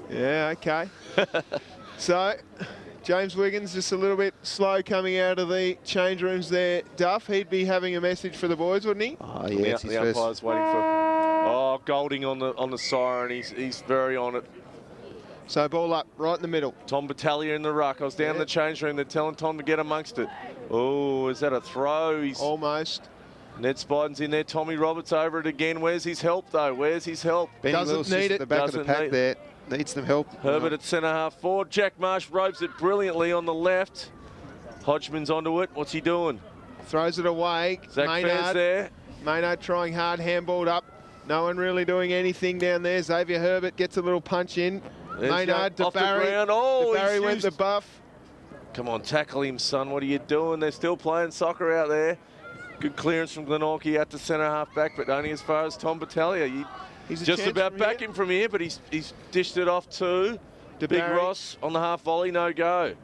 Speaker 1: Yeah, okay. So, James Wiggins just a little bit slow coming out of the change rooms there. Duff, he'd be having a message for the boys, wouldn't he?
Speaker 2: Oh, yeah,
Speaker 3: The umpire's waiting for... Oh, Golding on the siren. He's very on it.
Speaker 1: So ball up, right in the middle.
Speaker 3: Tom Battaglia in the ruck. I was down in the change room. They're telling Tom to get amongst it. Oh, is that a throw? He's
Speaker 1: almost.
Speaker 3: Ned Spiden's in there. Tommy Roberts over it again. Where's his help, though? Where's his help?
Speaker 2: Benny Willis
Speaker 1: need
Speaker 2: at
Speaker 1: it.
Speaker 2: the back of the pack there. Needs some help.
Speaker 3: Herbert at centre half forward. Jack Marsh ropes it brilliantly on the left. Hodgman's onto it. What's he doing?
Speaker 1: Throws it away.
Speaker 3: Zach Fair's there.
Speaker 1: Maynard trying hard, handballed up. No one really doing anything down there. Xavier Herbert gets a little punch in.
Speaker 3: There's
Speaker 1: Maynard to
Speaker 3: off the
Speaker 1: Barry.
Speaker 3: ground. Oh,
Speaker 1: Barry went the buff.
Speaker 3: Come on, tackle him, son. What are you doing? They're still playing soccer out there. Good clearance from Glenorchy out to centre half back, but only as far as Tom Battaglia. He's just about back him from here, but he's dished it off to Big Ross on the half volley. No go.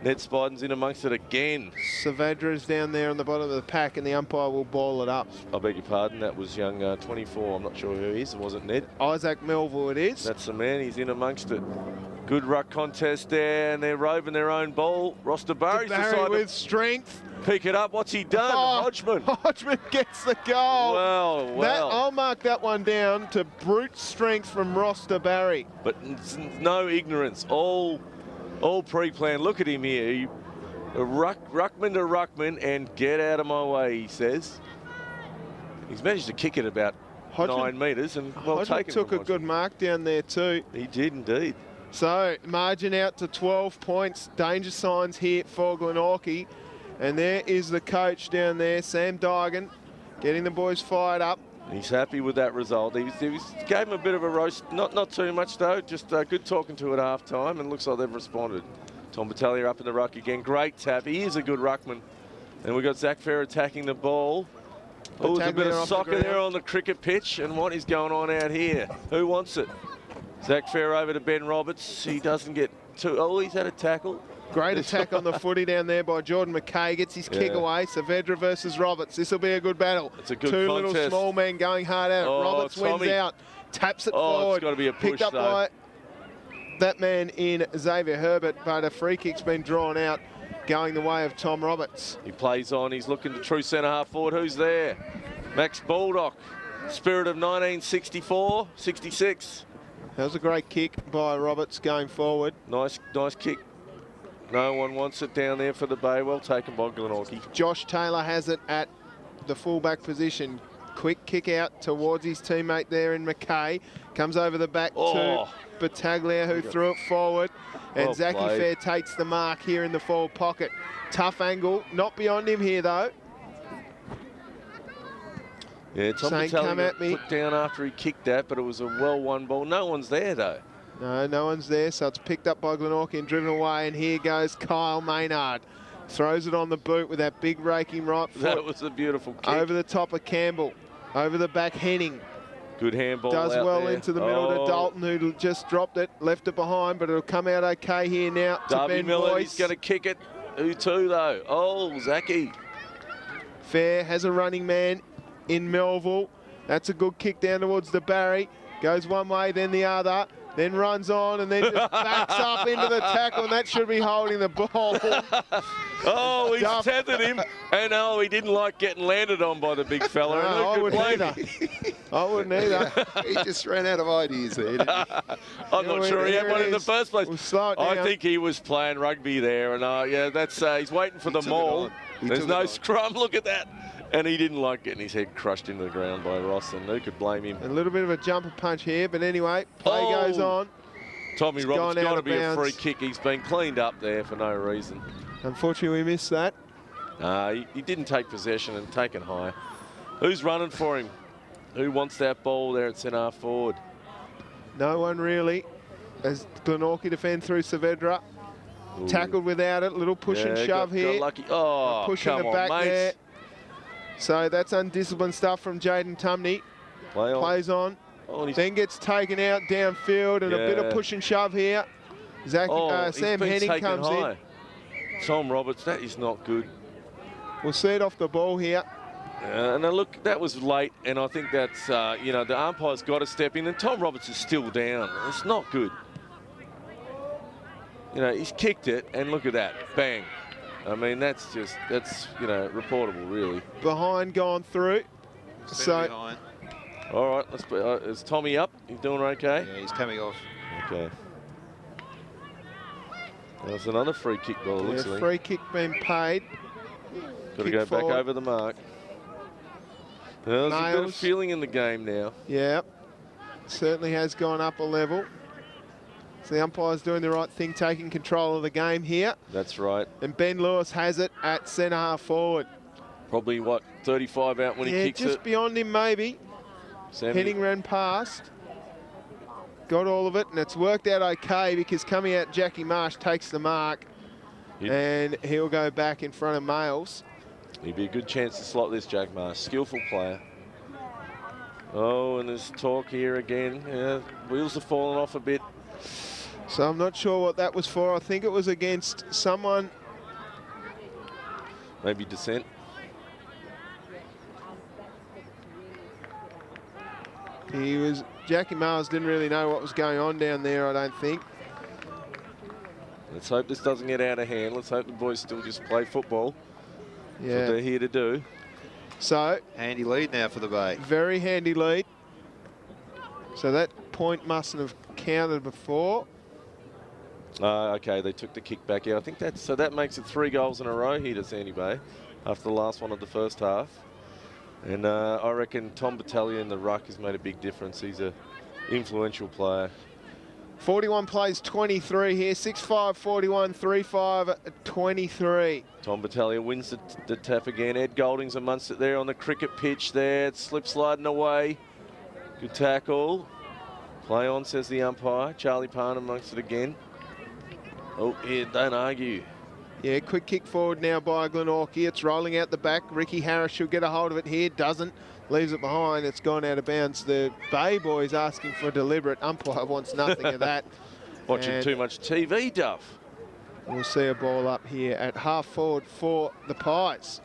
Speaker 3: Ned Spiden's in amongst it again.
Speaker 1: Savadra's down there on the bottom of the pack, and the umpire will ball it up.
Speaker 3: I beg your pardon. That was young 24. I'm not sure who he is. It wasn't Ned.
Speaker 1: Isaac Melville it is.
Speaker 3: That's the man. He's in amongst it. Good ruck contest there, and they're roving their own ball. Ross DeBarry's decided
Speaker 1: with strength.
Speaker 3: Pick it up. What's he done? Hodgman.
Speaker 1: Hodgman gets the goal.
Speaker 3: Well.
Speaker 1: I'll mark that one down to brute strength from Ross DeBarry.
Speaker 3: But no ignorance. All pre-planned. Look at him here. Ruckman to Ruckman and get out of my way, he says. He's managed to kick it about 9 metres and well taken.
Speaker 1: Took a good mark down there too.
Speaker 3: He did indeed.
Speaker 1: So margin out to 12 points. Danger signs here for Glenorchy. And there is the coach down there, Sam Dygan, getting the boys fired up.
Speaker 3: He's happy with that result. He gave him a bit of a roast, not too much though, just good talking to at half time, and looks like they've responded. Tom Battaglia up in the ruck again. Great tap. He is a good ruckman. And we've got Zach Fair attacking the ball. Oh, there's a bit of soccer there on the cricket pitch, and what is going on out here? Who wants it? Zach Fair over to Ben Roberts. He doesn't get too... Oh, he's had a tackle.
Speaker 1: Great attack on the footy down there by Jordan McKay. Gets his kick away. Saavedra versus Roberts. This will be a good battle.
Speaker 3: It's a good
Speaker 1: Two
Speaker 3: contest.
Speaker 1: little small men going hard at it. Roberts wins out. Taps it forward.
Speaker 3: It's got to be a push,
Speaker 1: picked up by that man in Xavier Herbert, but a free kick's been drawn out going the way of Tom Roberts.
Speaker 3: He plays on. He's looking to true centre half forward. Who's there? Max Baldock. Spirit of 1964, 66.
Speaker 1: That was a great kick by Roberts going forward.
Speaker 3: Nice kick. No one wants it down there for the Bay. Well taken by Glenorchy.
Speaker 1: Josh Taylor has it at the fullback position. Quick kick out towards his teammate there in McKay. Comes over the back to Battaglia, who threw it forward. And Zachy Fair takes the mark here in the forward pocket. Tough angle. Not beyond him here, though.
Speaker 3: Yeah, Tom Battaglia put down after he kicked that, but it was a well-won ball. No one's there, though.
Speaker 1: No one's there, so it's picked up by Glenorchy and driven away, and here goes Kyle Maynard. Throws it on the boot with that big raking right foot.
Speaker 3: That was a beautiful kick.
Speaker 1: Over the top of Campbell. Over the back, Henning.
Speaker 3: Good handball
Speaker 1: Does
Speaker 3: out
Speaker 1: well
Speaker 3: there.
Speaker 1: into the middle to Dalton, who just dropped it, left it behind, but it'll come out okay here now to Ben
Speaker 3: Miller,
Speaker 1: Boyce.
Speaker 3: he's going to kick it. Who to, though? Oh, Zachy.
Speaker 1: Fair has a running man in Melville. That's a good kick down towards the Barry. Goes one way, then the other. Then runs on and then just backs up into the tackle, and that should be holding the ball.
Speaker 3: Oh, he's tethered him, and he didn't like getting landed on by the big fella.
Speaker 1: No, I wouldn't either. I wouldn't either.
Speaker 2: He just ran out of ideas there, didn't he?
Speaker 3: I'm not sure he had one in the first place.
Speaker 1: We'll slow it down.
Speaker 3: I think he was playing rugby there, and yeah, that's he's waiting for the maul. There's no scrum. Look at that. And he didn't like getting his head crushed into the ground by Ross, and who could blame him?
Speaker 1: A little bit of a jumper punch here, but anyway, play goes on.
Speaker 3: Tommy Roberts got to be a free
Speaker 1: bounds.
Speaker 3: kick. He's been cleaned up there for no reason.
Speaker 1: Unfortunately, we missed that.
Speaker 3: He didn't take possession and taken high. Who's running for him? Who wants that ball there at centre forward?
Speaker 1: No one really. As Glenorchy defend through Saavedra.
Speaker 3: Ooh.
Speaker 1: Tackled without it. Little push and shove here.
Speaker 3: Got lucky. Oh,
Speaker 1: pushing
Speaker 3: come
Speaker 1: the
Speaker 3: on,
Speaker 1: back
Speaker 3: mate.
Speaker 1: there. So that's undisciplined stuff from Jaden Tumney. Plays on.
Speaker 3: Oh,
Speaker 1: then gets taken out downfield and a bit of push and shove here. Sam Henning comes in.
Speaker 3: Tom Roberts, that is not good.
Speaker 1: We'll see it off the ball here.
Speaker 3: And look, that was late, and I think that's, you know, the umpire's got to step in, and Tom Roberts is still down. It's not good. You know, he's kicked it, and look at that, bang. I mean, that's, you know, reportable, really.
Speaker 1: Behind, gone through. So,
Speaker 2: behind.
Speaker 3: All right, let's. Is Tommy up? He's doing okay?
Speaker 2: Yeah, he's coming off.
Speaker 3: Okay. There's another free kick ball, looks like.
Speaker 1: Free kick being paid.
Speaker 3: Got to go forward. Back over the mark. There's a bit of feeling in the game now.
Speaker 1: Yeah, certainly has gone up a level. So the umpire's doing the right thing, taking control of the game here.
Speaker 3: That's right.
Speaker 1: And Ben Lewis has it at centre half forward.
Speaker 3: Probably, what, 35 out when he kicks it?
Speaker 1: Yeah, just beyond him maybe. Henning ran past. Got all of it, and it's worked out okay because coming out, Jackie Marsh takes the mark. And he'll go back in front of Males.
Speaker 3: He'd be a good chance to slot this, Jack Marsh. Skillful player. Oh, and there's talk here again. Yeah, wheels have fallen off a bit.
Speaker 1: So I'm not sure what that was for. I think it was against someone.
Speaker 3: Maybe dissent.
Speaker 1: Jackie Miles didn't really know what was going on down there, I don't think.
Speaker 3: Let's hope this doesn't get out of hand. Let's hope the boys still just play football.
Speaker 1: Yeah.
Speaker 3: That's what they're here to do.
Speaker 1: So.
Speaker 2: Handy lead now for the Bay.
Speaker 1: Very handy lead. So that point mustn't have counted before.
Speaker 3: Okay, they took the kick back out. I think that's, so that makes it 3 goals in a row here to Sandy Bay after the last one of the first half. And I reckon Tom Battaglia in the ruck has made a big difference. He's an influential player.
Speaker 1: 41 plays 23 here, 6-5, 41, 3-5, 23.
Speaker 3: Tom Battaglia wins the tap again. Ed Golding's amongst it there on the cricket pitch there. It's slip sliding away. Good tackle. Play on, says the umpire. Charlie Parn amongst it again. Oh, yeah, don't argue.
Speaker 1: Yeah, quick kick forward now by Glenorchy. It's rolling out the back. Ricky Harris should get a hold of it here. Doesn't. Leaves it behind. It's gone out of bounds. The Bay boys asking for a deliberate. Umpire wants nothing of that.
Speaker 3: Watching too much TV, Duff.
Speaker 1: We'll see a ball up here at half forward for the Pies.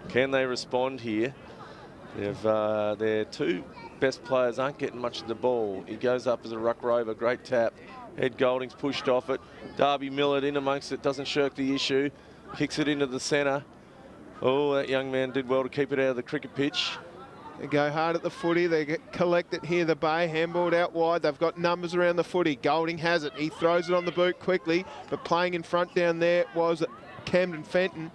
Speaker 3: Can they respond here? Their 2 best players aren't getting much of the ball. He goes up as a ruck rover. Great tap. Ed Golding's pushed off it. Darby Millard in amongst it. Doesn't shirk the issue. Kicks it into the centre. Oh, that young man did well to keep it out of the cricket pitch.
Speaker 1: They go hard at the footy. They collect it here, the Bay. Handballed out wide. They've got numbers around the footy. Golding has it. He throws it on the boot quickly. But playing in front down there was Camden Fenton.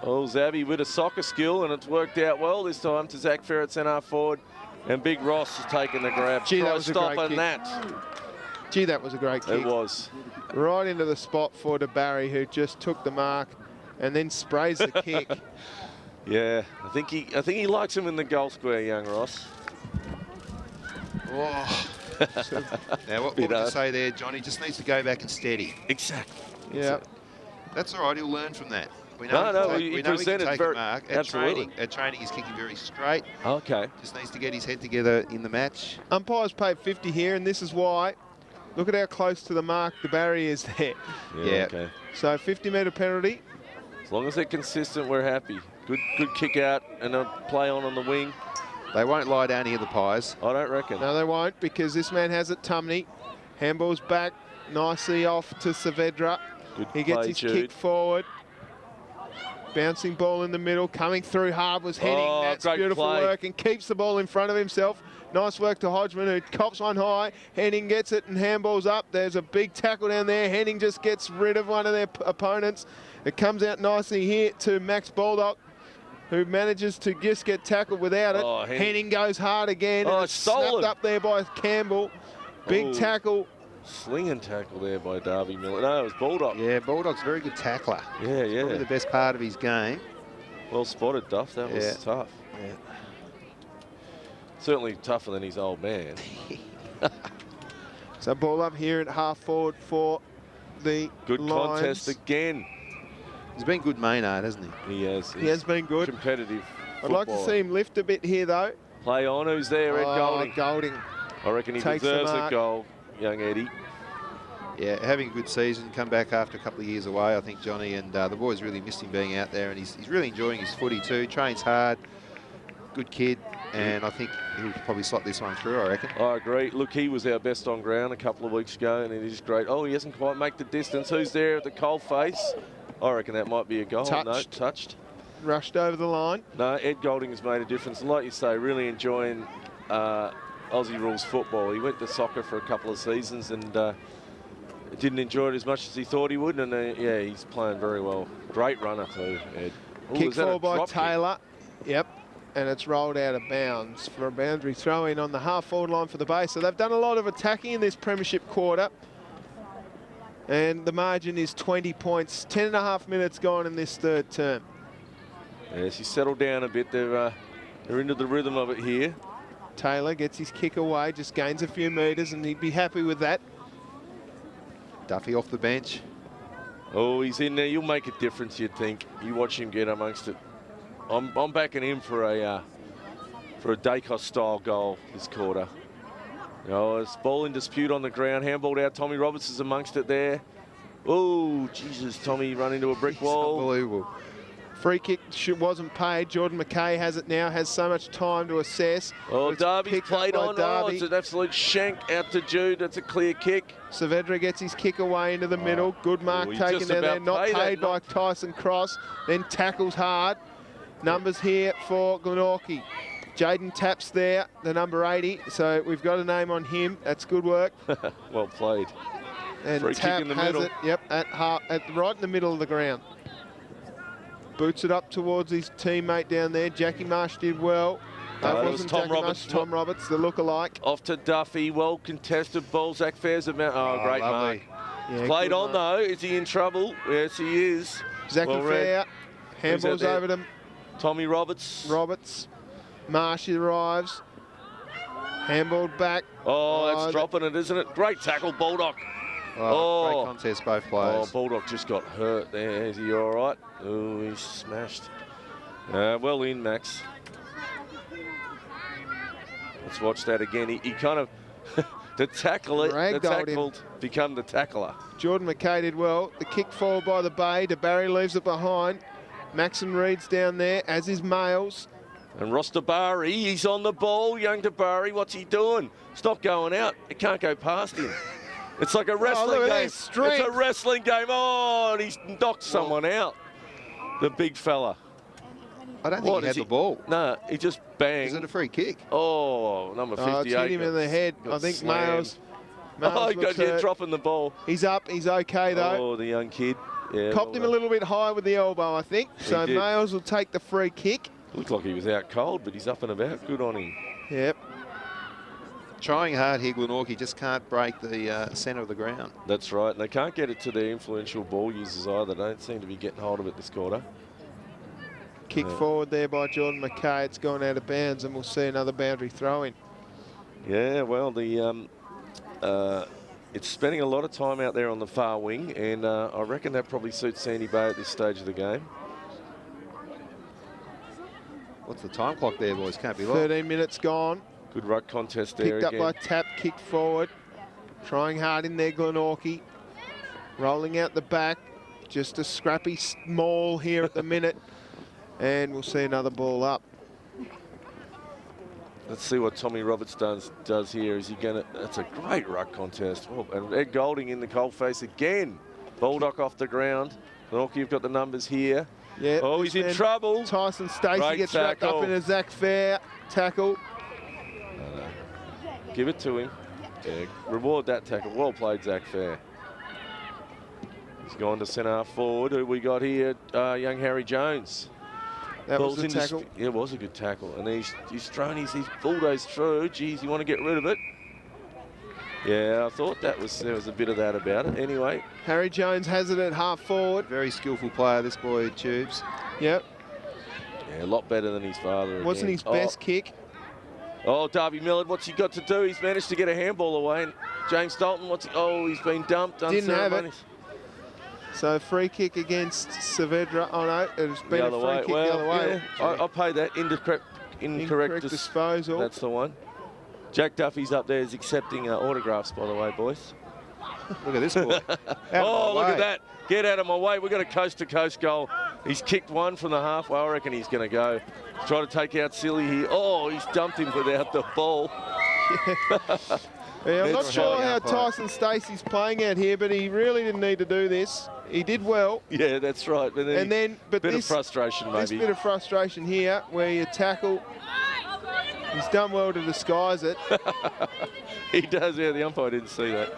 Speaker 3: Oh, Zabby with a soccer skill, and it's worked out well this time to Zach Ferret, centre half-forward. And Big Ross has taken the grab.
Speaker 1: Gee, that was a great kick.
Speaker 3: That.
Speaker 1: Gee, that was a great kick.
Speaker 3: It was.
Speaker 1: Right into the spot for DeBarry, who just took the mark and then sprays the kick.
Speaker 3: Yeah, I think he likes him in the goal square, young Ross.
Speaker 2: Oh. Now, what would you say there, Johnny? Just needs to go back and steady.
Speaker 3: Exactly.
Speaker 1: Yeah.
Speaker 2: That's all right. He'll learn from that. We know
Speaker 3: he
Speaker 2: can
Speaker 3: presented
Speaker 2: take
Speaker 3: very,
Speaker 2: a mark.
Speaker 3: absolutely.
Speaker 2: At training, he's kicking very straight.
Speaker 3: Okay.
Speaker 2: Just needs to get his head together in the match.
Speaker 1: Umpires paid 50 here, and this is why. Look at how close to the mark DeBarry is there.
Speaker 2: Yeah.
Speaker 3: Okay.
Speaker 1: So 50-metre penalty.
Speaker 3: As long as they're consistent, we're happy. Good kick out and a play on the wing.
Speaker 2: They won't lie down here, the Pies.
Speaker 3: I don't reckon.
Speaker 1: No, they won't, because this man has it, Tumney. Handball's back nicely off to Saavedra. He gets his kick forward. Bouncing ball in the middle, coming through hard was Henning.
Speaker 3: Oh,
Speaker 1: that's beautiful work, and keeps the ball in front of himself. Nice work to Hodgman, who cops one high. Henning gets it and handballs up. There's a big tackle down there. Henning just gets rid of one of their opponents. It comes out nicely here to Max Baldock. who manages to just get tackled without it.
Speaker 3: Oh,
Speaker 1: Henning goes hard again.
Speaker 3: Oh,
Speaker 1: and it's snapped
Speaker 3: stolen.
Speaker 1: up there by Campbell. Big tackle.
Speaker 3: Slinging tackle there by Darby Miller. No, it was Bulldog.
Speaker 2: Yeah, Bulldog's a very good tackler.
Speaker 3: Yeah, yeah.
Speaker 2: Probably the best part of his game.
Speaker 3: Well spotted, Duff. That was tough.
Speaker 2: Yeah.
Speaker 3: Certainly tougher than his old man.
Speaker 1: So ball up here at half forward for the
Speaker 3: Good
Speaker 1: Lions.
Speaker 3: contest again.
Speaker 2: He's been good Maynard, hasn't he?
Speaker 3: He has.
Speaker 1: He has been good.
Speaker 3: Competitive.
Speaker 1: I'd like to see him lift a bit here, though.
Speaker 3: Play on. Who's there? Ed Golding.
Speaker 1: Golding.
Speaker 3: I reckon he
Speaker 1: Takes the
Speaker 3: deserves a
Speaker 1: mark.
Speaker 3: goal, young Eddie.
Speaker 2: Yeah, having a good season, come back after a couple of years away, I think, Johnny, and the boys really missed him being out there, and he's really enjoying his footy too. Trains hard, good kid, and I think he'll probably slot this one through, I reckon.
Speaker 3: I agree. Look, he was our best on ground a couple of weeks ago, and it is great. Oh, he hasn't quite made the distance. Who's there at the coal face? I reckon that might be a goal.
Speaker 1: Touched.
Speaker 3: No, touched.
Speaker 1: Rushed over the line.
Speaker 3: No, Ed Golding has made a difference. And like you say, really enjoying Aussie rules football. He went to soccer for a couple of seasons and didn't enjoy it as much as he thought he would. And yeah, he's playing very well. Great runner too, Ed. Ooh,
Speaker 1: Kick
Speaker 3: is that a
Speaker 1: forward by
Speaker 3: drop kick?
Speaker 1: Taylor. Yep. And it's rolled out of bounds for a boundary throw in on the half forward line for the base. So they've done a lot of attacking in this premiership quarter. And the margin is 20 points. 10.5 minutes gone in this third term.
Speaker 3: Yes, he's settled down a bit. They're into the rhythm of it here.
Speaker 1: Taylor gets his kick away, just gains a few metres, and he'd be happy with that.
Speaker 2: Duffy off the bench.
Speaker 3: Oh, he's in there. You'll make a difference, you'd think. You watch him get amongst it. I'm backing him for a Dacos-style goal this quarter. Oh, it's ball in dispute on the ground. Handballed out. Tommy Roberts is amongst it there. Oh, Jesus, Tommy run into a brick wall.
Speaker 2: Unbelievable.
Speaker 1: Free kick wasn't paid. Jordan McKay has it now, has so much time to assess.
Speaker 3: Oh,
Speaker 1: It's
Speaker 3: Darby's
Speaker 1: picked up
Speaker 3: played
Speaker 1: by
Speaker 3: on. Oh, it's an absolute shank out to Jude. That's a clear kick.
Speaker 1: Saavedra gets his kick away into the middle. Good mark
Speaker 3: he
Speaker 1: taken
Speaker 3: just
Speaker 1: down there.
Speaker 3: about
Speaker 1: Not
Speaker 3: paid that
Speaker 1: paid by
Speaker 3: knock.
Speaker 1: Tyson Cross. Then tackles hard. Numbers here for Glenorchy. Jaden Taps there, the number 80. So we've got a name on him. That's good work.
Speaker 3: Well played.
Speaker 1: And
Speaker 3: Free kick
Speaker 1: Tap
Speaker 3: in the
Speaker 1: has
Speaker 3: middle.
Speaker 1: it. Yep, right in the middle of the ground. Boots it up towards his teammate down there. Jackie Marsh did well. That
Speaker 3: it was
Speaker 1: wasn't
Speaker 3: Tom
Speaker 1: Jackie
Speaker 3: Roberts.
Speaker 1: Marsh, Tom Roberts, the lookalike.
Speaker 3: Off to Duffy. Well contested ball. Zach Fair's about. Oh, great
Speaker 2: lovely.
Speaker 3: mark.
Speaker 1: Yeah,
Speaker 3: Played
Speaker 1: good
Speaker 3: on
Speaker 1: mark.
Speaker 3: though. Is he in trouble? Yes, he is.
Speaker 1: Zachy
Speaker 3: Well read.
Speaker 1: Fair.
Speaker 3: Who's out
Speaker 1: Handballs
Speaker 3: there?
Speaker 1: over to
Speaker 3: Tommy Roberts.
Speaker 1: Roberts. Marsh arrives. Handballed back.
Speaker 3: Oh, that's
Speaker 1: Oh,
Speaker 3: dropping it, isn't it? Great tackle, Bulldog.
Speaker 2: Oh, great contest, both
Speaker 3: Oh,
Speaker 2: players.
Speaker 3: Bulldog just got hurt there. Is he all right? Oh, he's smashed. Well in, Max. Let's watch that again. He kind of, the tackled become the tackler.
Speaker 1: Jordan McKay did well. The kick forward by the Bay. DeBarry leaves it behind. Maxon Reed's down there, as is Males.
Speaker 3: And Ross DeBarry, he's on the ball. Young DeBarry, what's he doing? Stop going out. It can't go past him. It's like a wrestling
Speaker 1: look at
Speaker 3: game.
Speaker 1: his strength.
Speaker 3: It's a wrestling game. Oh, and he's knocked someone out. The big fella.
Speaker 2: I don't think he had the ball.
Speaker 3: No, he just banged.
Speaker 2: Is it a free kick?
Speaker 3: Oh, number 58.
Speaker 1: It's hit him in the head.
Speaker 3: got
Speaker 1: I think
Speaker 3: slammed.
Speaker 1: Males
Speaker 3: Oh, he got
Speaker 1: looks
Speaker 3: here
Speaker 1: hurt.
Speaker 3: dropping the ball.
Speaker 1: He's up. He's okay, though.
Speaker 3: Oh, the young kid. Yeah,
Speaker 1: Copped him a little bit high with the elbow, I think. So
Speaker 3: did.
Speaker 1: Males will take the free kick.
Speaker 3: Looked like he was out cold, but he's up and about. Good on him.
Speaker 1: Yep.
Speaker 2: Trying hard here, Glenorchy just can't break the centre of the ground.
Speaker 3: That's right. And they can't get it to their influential ball users either. They don't seem to be getting hold of it this quarter.
Speaker 1: Kick forward there by Jordan McKay. It's gone out of bounds, and we'll see another boundary throw in.
Speaker 3: Yeah, well, it's spending a lot of time out there on the far wing, and I reckon that probably suits Sandy Bay at this stage of the game.
Speaker 2: What's the time clock there, boys? Can't be long.
Speaker 1: 13 minutes gone.
Speaker 3: Good ruck contest there
Speaker 1: Picked up
Speaker 3: again.
Speaker 1: by Tap, kick forward. Trying hard in there, Glenorchy. Rolling out the back. Just a scrappy maul here at the minute. And we'll see another ball up.
Speaker 3: Let's see what Tommy Roberts does here. Is he going to... That's a great ruck contest. Oh, and Ed Golding in the coalface again. Bulldog off the ground. Glenorchy, you've got the numbers here.
Speaker 1: Yeah.
Speaker 3: Oh, he's in trouble.
Speaker 1: Tyson Stacey
Speaker 3: Great
Speaker 1: gets wrapped up
Speaker 3: tackle.
Speaker 1: in a Zach Fair tackle.
Speaker 3: Give it to him. Yeah, reward that tackle. Well played, Zach Fair. He's gone to centre forward. Who we got here? Young Harry Jones.
Speaker 1: That was the tackle.
Speaker 3: Yeah, it was a good tackle. And he's thrown he's bulldozed through. Geez, you want to get rid of it? Yeah, I thought there was a bit of that about it. Anyway.
Speaker 1: Harry Jones has it at half forward.
Speaker 2: Very skillful player, this boy, Tubes.
Speaker 1: Yep.
Speaker 3: Yeah, a lot better than his father.
Speaker 1: Wasn't his best kick.
Speaker 3: Oh, Darby Millard, what's he got to do? He's managed to get a handball away. And James Dalton, he's been dumped.
Speaker 1: Didn't have it. So free kick against Saavedra. Oh no, it's been a free kick the other way.
Speaker 3: Yeah, I'll pay that. Incorrect
Speaker 1: disposal.
Speaker 3: That's the one. Jack Duffy's up there is accepting autographs, by the way, boys.
Speaker 2: Look at this boy.
Speaker 3: Oh, look at that. Get out of my way. We've got a coast-to-coast goal. He's kicked one from the halfway. I reckon he's going to go. Try to take out Silly here. Oh, he's dumped him without the ball.
Speaker 1: Yeah, I'm not sure how Tyson Stacey's playing out here, but he really didn't need to do this. He did well.
Speaker 3: Yeah, that's right. But
Speaker 1: bit
Speaker 3: of frustration, maybe.
Speaker 1: This bit of frustration here, where you tackle. He's done well to disguise it.
Speaker 3: He does, yeah. The umpire didn't see that.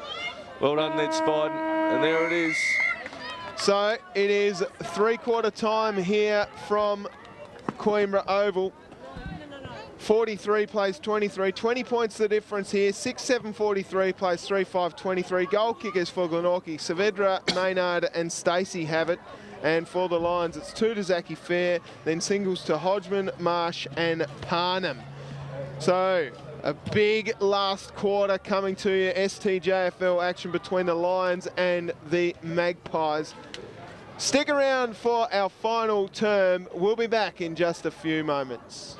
Speaker 3: Well done, Ned Spiden. And there it is.
Speaker 1: So it is three-quarter time here from Queenborough Oval. 43 plays 23. 20 points the difference here. 6-7 43 plays 3-5 23. Goal kickers for Glenorchy. Saavedra, Maynard and Stacey have it. And for the Lions, it's 2 to Zachy Fair, then singles to Hodgman, Marsh and Parnham. So a big last quarter coming to you. STJFL action between the Lions and the Magpies. Stick around for our final term. We'll be back in just a few moments.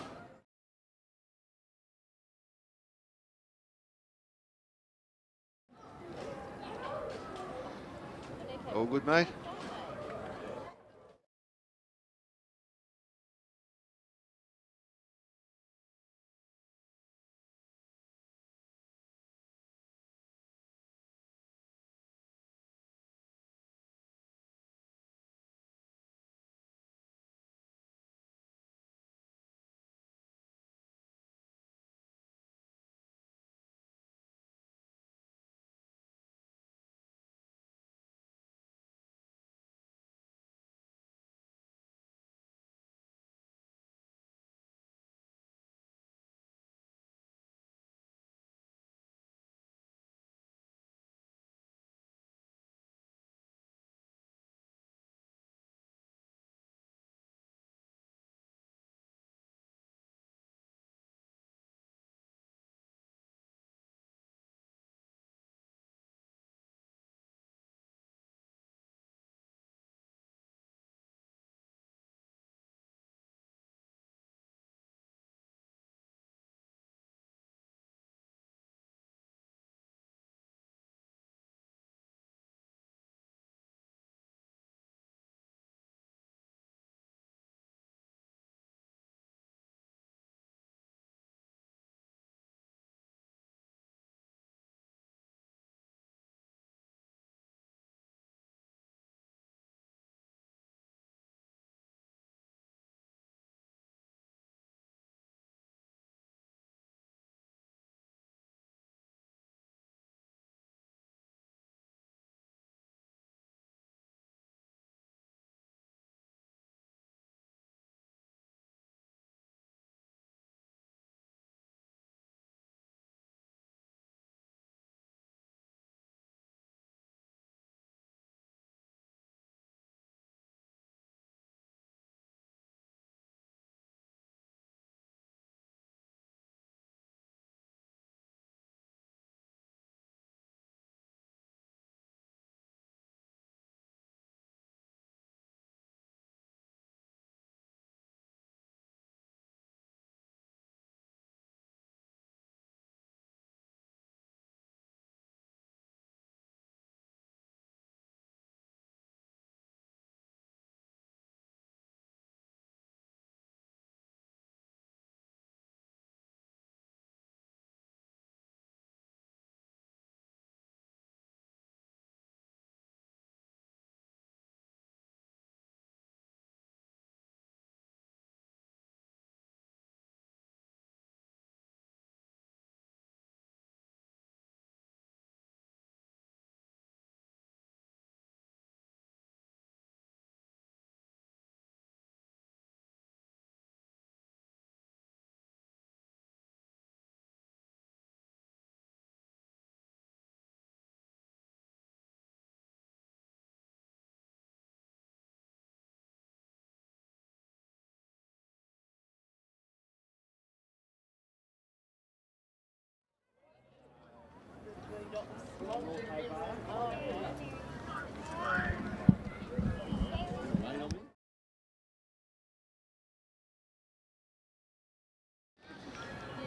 Speaker 2: All good, mate?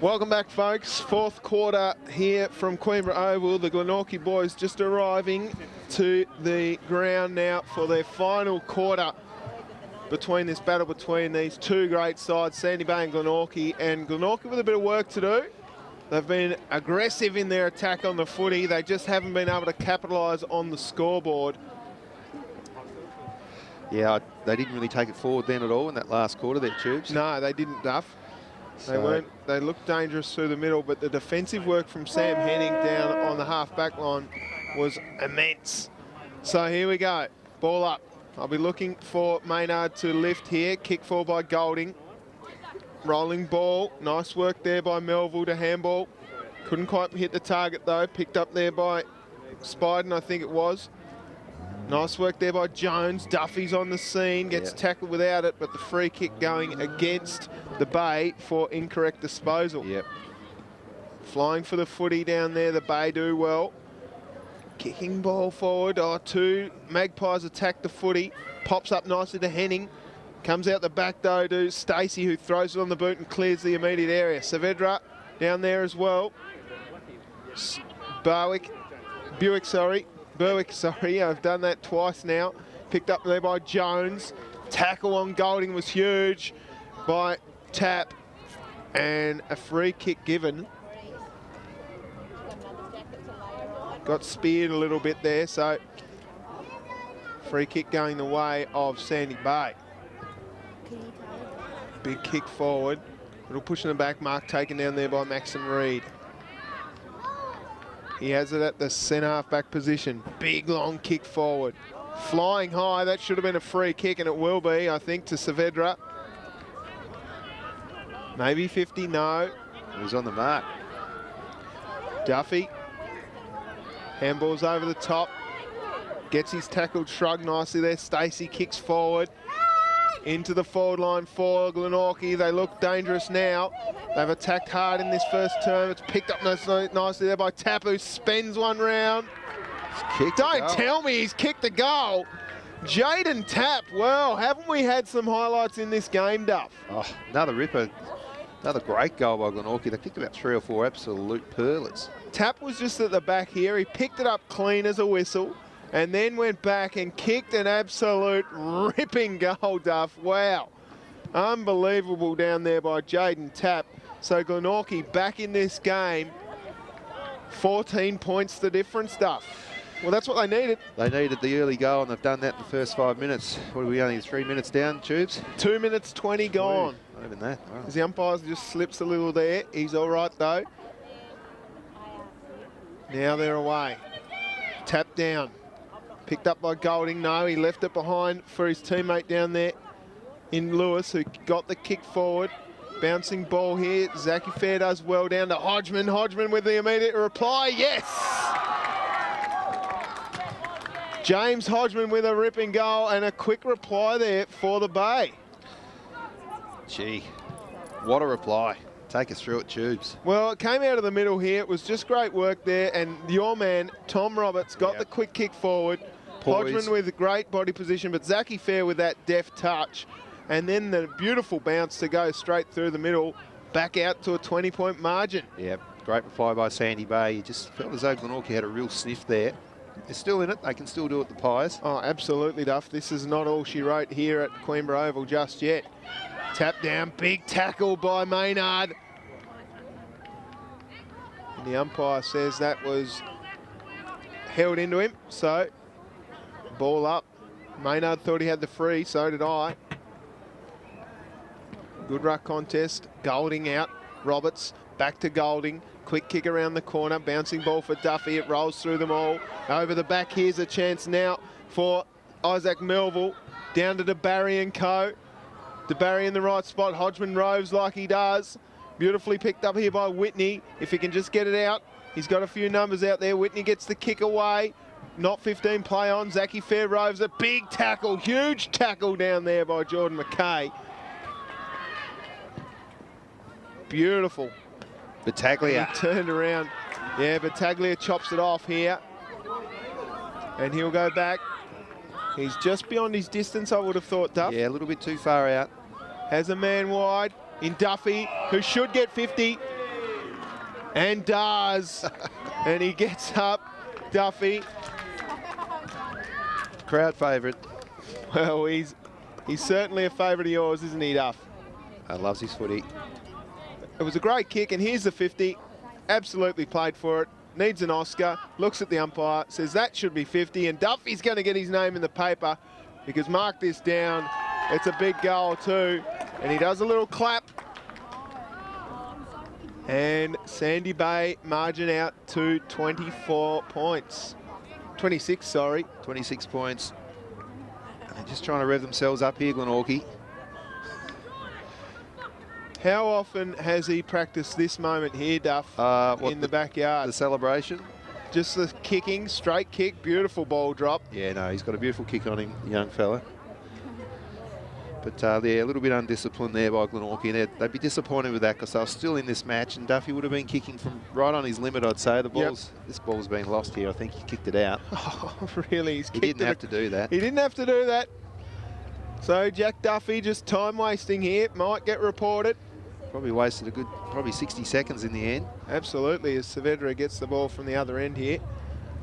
Speaker 1: Welcome back, folks. Fourth quarter here from Queenborough Oval. The Glenorchy boys just arriving to the ground now for their final quarter between this battle between these two great sides, Sandy Bay and Glenorchy. And Glenorchy with a bit of work to do. They've been aggressive in their attack on the footy. They just haven't been able to capitalise on the scoreboard.
Speaker 2: Yeah, they didn't really take it forward then at all in that last quarter there, Tubes.
Speaker 1: No, they didn't, Duff. They looked dangerous through the middle, but the defensive work from Sam Henning down on the half-back line was immense. So here we go. Ball up. I'll be looking for Maynard to lift here. Kick forward by Golding. Rolling ball. Nice work there by Melville to handball. Couldn't quite hit the target, though. Picked up there by Spiden, I think it was. Nice work there by Jones. Duffy's on the scene, gets tackled without it, but the free kick going against the Bay for incorrect disposal.
Speaker 2: Yep.
Speaker 1: Flying for the footy down there, the Bay do well. Kicking ball forward. Two Magpies attack the footy. Pops up nicely to Henning. Comes out the back though to Stacey, who throws it on the boot and clears the immediate area. Saavedra down there as well. Berwick, sorry, I've done that twice now. Picked up there by Jones. Tackle on Golding was huge by Tap. And a free kick given. Got speared a little bit there, so free kick going the way of Sandy Bay. Big kick forward. Little push in the back mark taken down there by Maxon Reid. He has it at the centre half-back position. Big, long kick forward. Flying high. That should have been a free kick, and it will be, I think, to Saavedra. Maybe 50, no.
Speaker 2: He was on the mark.
Speaker 1: Duffy. Handball's over the top. Gets his tackle shrugged nicely there. Stacey kicks forward. Into the forward line for Glenorchy. They look dangerous now. They've attacked hard in this first term. It's picked up nicely there by Tapu. Spins one round. Don't tell me he's kicked a goal. Jaden Tapp. Well, haven't we had some highlights in this game, Duff?
Speaker 2: Oh, another ripper. Another great goal by Glenorchy. They kicked about 3 or 4 absolute pearlers.
Speaker 1: Tapp was just at the back here. He picked it up clean as a whistle, and then went back and kicked an absolute ripping goal, Duff. Wow. Unbelievable down there by Jaden Tapp. So Glenorchy back in this game. 14 points the difference, Duff. Well, that's what they needed.
Speaker 2: They needed the early goal, and they've done that in the first 5 minutes. What are we, only 3 minutes down, Tubes?
Speaker 1: 2 minutes 20 gone.
Speaker 2: Not even that. Wow.
Speaker 1: As the umpire just slips a little there. He's all right, though. Now they're away. Tap down. Picked up by Golding. No, he left it behind for his teammate down there in Lewis, who got the kick forward. Bouncing ball here. Zachy Fair does well down to Hodgman. Hodgman with the immediate reply. Yes! James Hodgman with a ripping goal and a quick reply there for the Bay.
Speaker 2: Gee, what a reply. Take us through it, Tubes.
Speaker 1: Well, it came out of the middle here. It was just great work there. And your man, Tom Roberts, got the quick kick forward.
Speaker 2: Poise.
Speaker 1: Hodgman with great body position, but Zachy Fair with that deft touch. And then the beautiful bounce to go straight through the middle, back out to a 20-point margin.
Speaker 2: Yeah, great reply by Sandy Bay. You just felt as though Glenorchy had a real sniff there. They're still in it. They can still do it, the Pies.
Speaker 1: Oh, absolutely, Duff. This is not all she wrote here at Queenborough Oval just yet. Tap down, big tackle by Maynard. And the umpire says that was held into him, so ball up. Maynard thought he had the free, so did I. Good ruck contest. Golding out. Roberts back to Golding. Quick kick around the corner. Bouncing ball for Duffy. It rolls through them all. Over the back, here's a chance now for Isaac Melville. Down to DeBarry and co. DeBarry in the right spot. Hodgman roves like he does. Beautifully picked up here by Whitney. If he can just get it out. He's got a few numbers out there. Whitney gets the kick away. Not 15 play on. Zachy Fair roves a big tackle. Huge tackle down there by Jordan McKay. Beautiful.
Speaker 2: Battaglia.
Speaker 1: He turned around. Yeah, Battaglia chops it off here. And he'll go back. He's just beyond his distance, I would have thought, Duff.
Speaker 2: Yeah, a little bit too far out.
Speaker 1: Has a man wide in Duffy, who should get 50. And does. And he gets up, Duffy.
Speaker 2: Crowd favourite.
Speaker 1: Well, he's certainly a favourite of yours, isn't he, Duff?
Speaker 2: Loves his footy.
Speaker 1: It was a great kick, and here's the 50. Absolutely played for it. Needs an Oscar. Looks at the umpire, says that should be 50, and Duffy's going to get his name in the paper because mark this down. It's a big goal too, and he does a little clap. And Sandy Bay margin out to 24 points. 26, sorry.
Speaker 2: 26 points. And they're just trying to rev themselves up here, Glenorchy.
Speaker 1: How often has he practiced this moment here, Duff, in the backyard?
Speaker 2: The celebration?
Speaker 1: Just the kicking, straight kick, beautiful ball drop.
Speaker 2: Yeah, no, he's got a beautiful kick on him, the young fella. But they're a little bit undisciplined there by Glenorchy. They'd be disappointed with that because they're still in this match, and Duffy would have been kicking from right on his limit, I'd say. This ball's been lost here. I think he kicked it out.
Speaker 1: Oh, really?
Speaker 2: He didn't have to do that.
Speaker 1: He didn't have to do that. So Jack Duffy just time wasting here. Might get reported.
Speaker 2: Probably wasted a good, 60 seconds in the end.
Speaker 1: Absolutely, as Saavedra gets the ball from the other end here.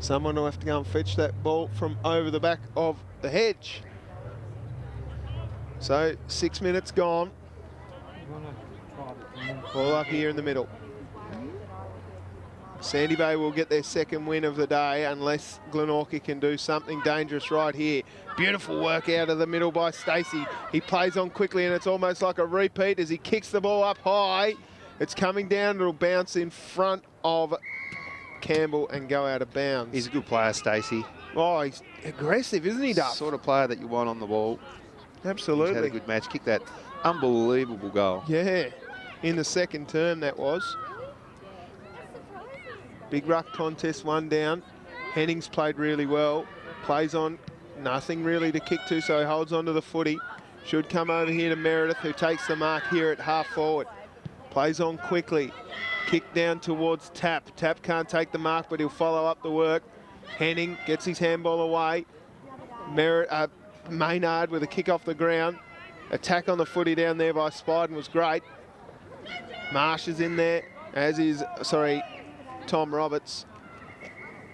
Speaker 1: Someone will have to go and fetch that ball from over the back of the hedge. So 6 minutes gone. Ball up here in the middle. Sandy Bay will get their second win of the day unless Glenorchy can do something dangerous right here. Beautiful work out of the middle by Stacey. He plays on quickly and it's almost like a repeat as he kicks the ball up high. It's coming down, it'll bounce in front of Campbell and go out of bounds.
Speaker 2: He's a good player, Stacey.
Speaker 1: Oh, he's aggressive, isn't he, Duff?
Speaker 2: Sort of player that you want on the ball.
Speaker 1: Absolutely.
Speaker 2: He's had a good match. Kicked that unbelievable goal.
Speaker 1: Yeah, in the second term that was. Big ruck contest, one down. Hennings played really well. Plays on, nothing really to kick to, so he holds on to the footy. Should come over here to Meredith, who takes the mark here at half forward. Plays on quickly. Kick down towards Tap. Tap can't take the mark, but he'll follow up the work. Henning gets his handball away. Maynard with a kick off the ground. Attack on the footy down there by Spiden was great. Marsh is in there, as is, Tom Roberts.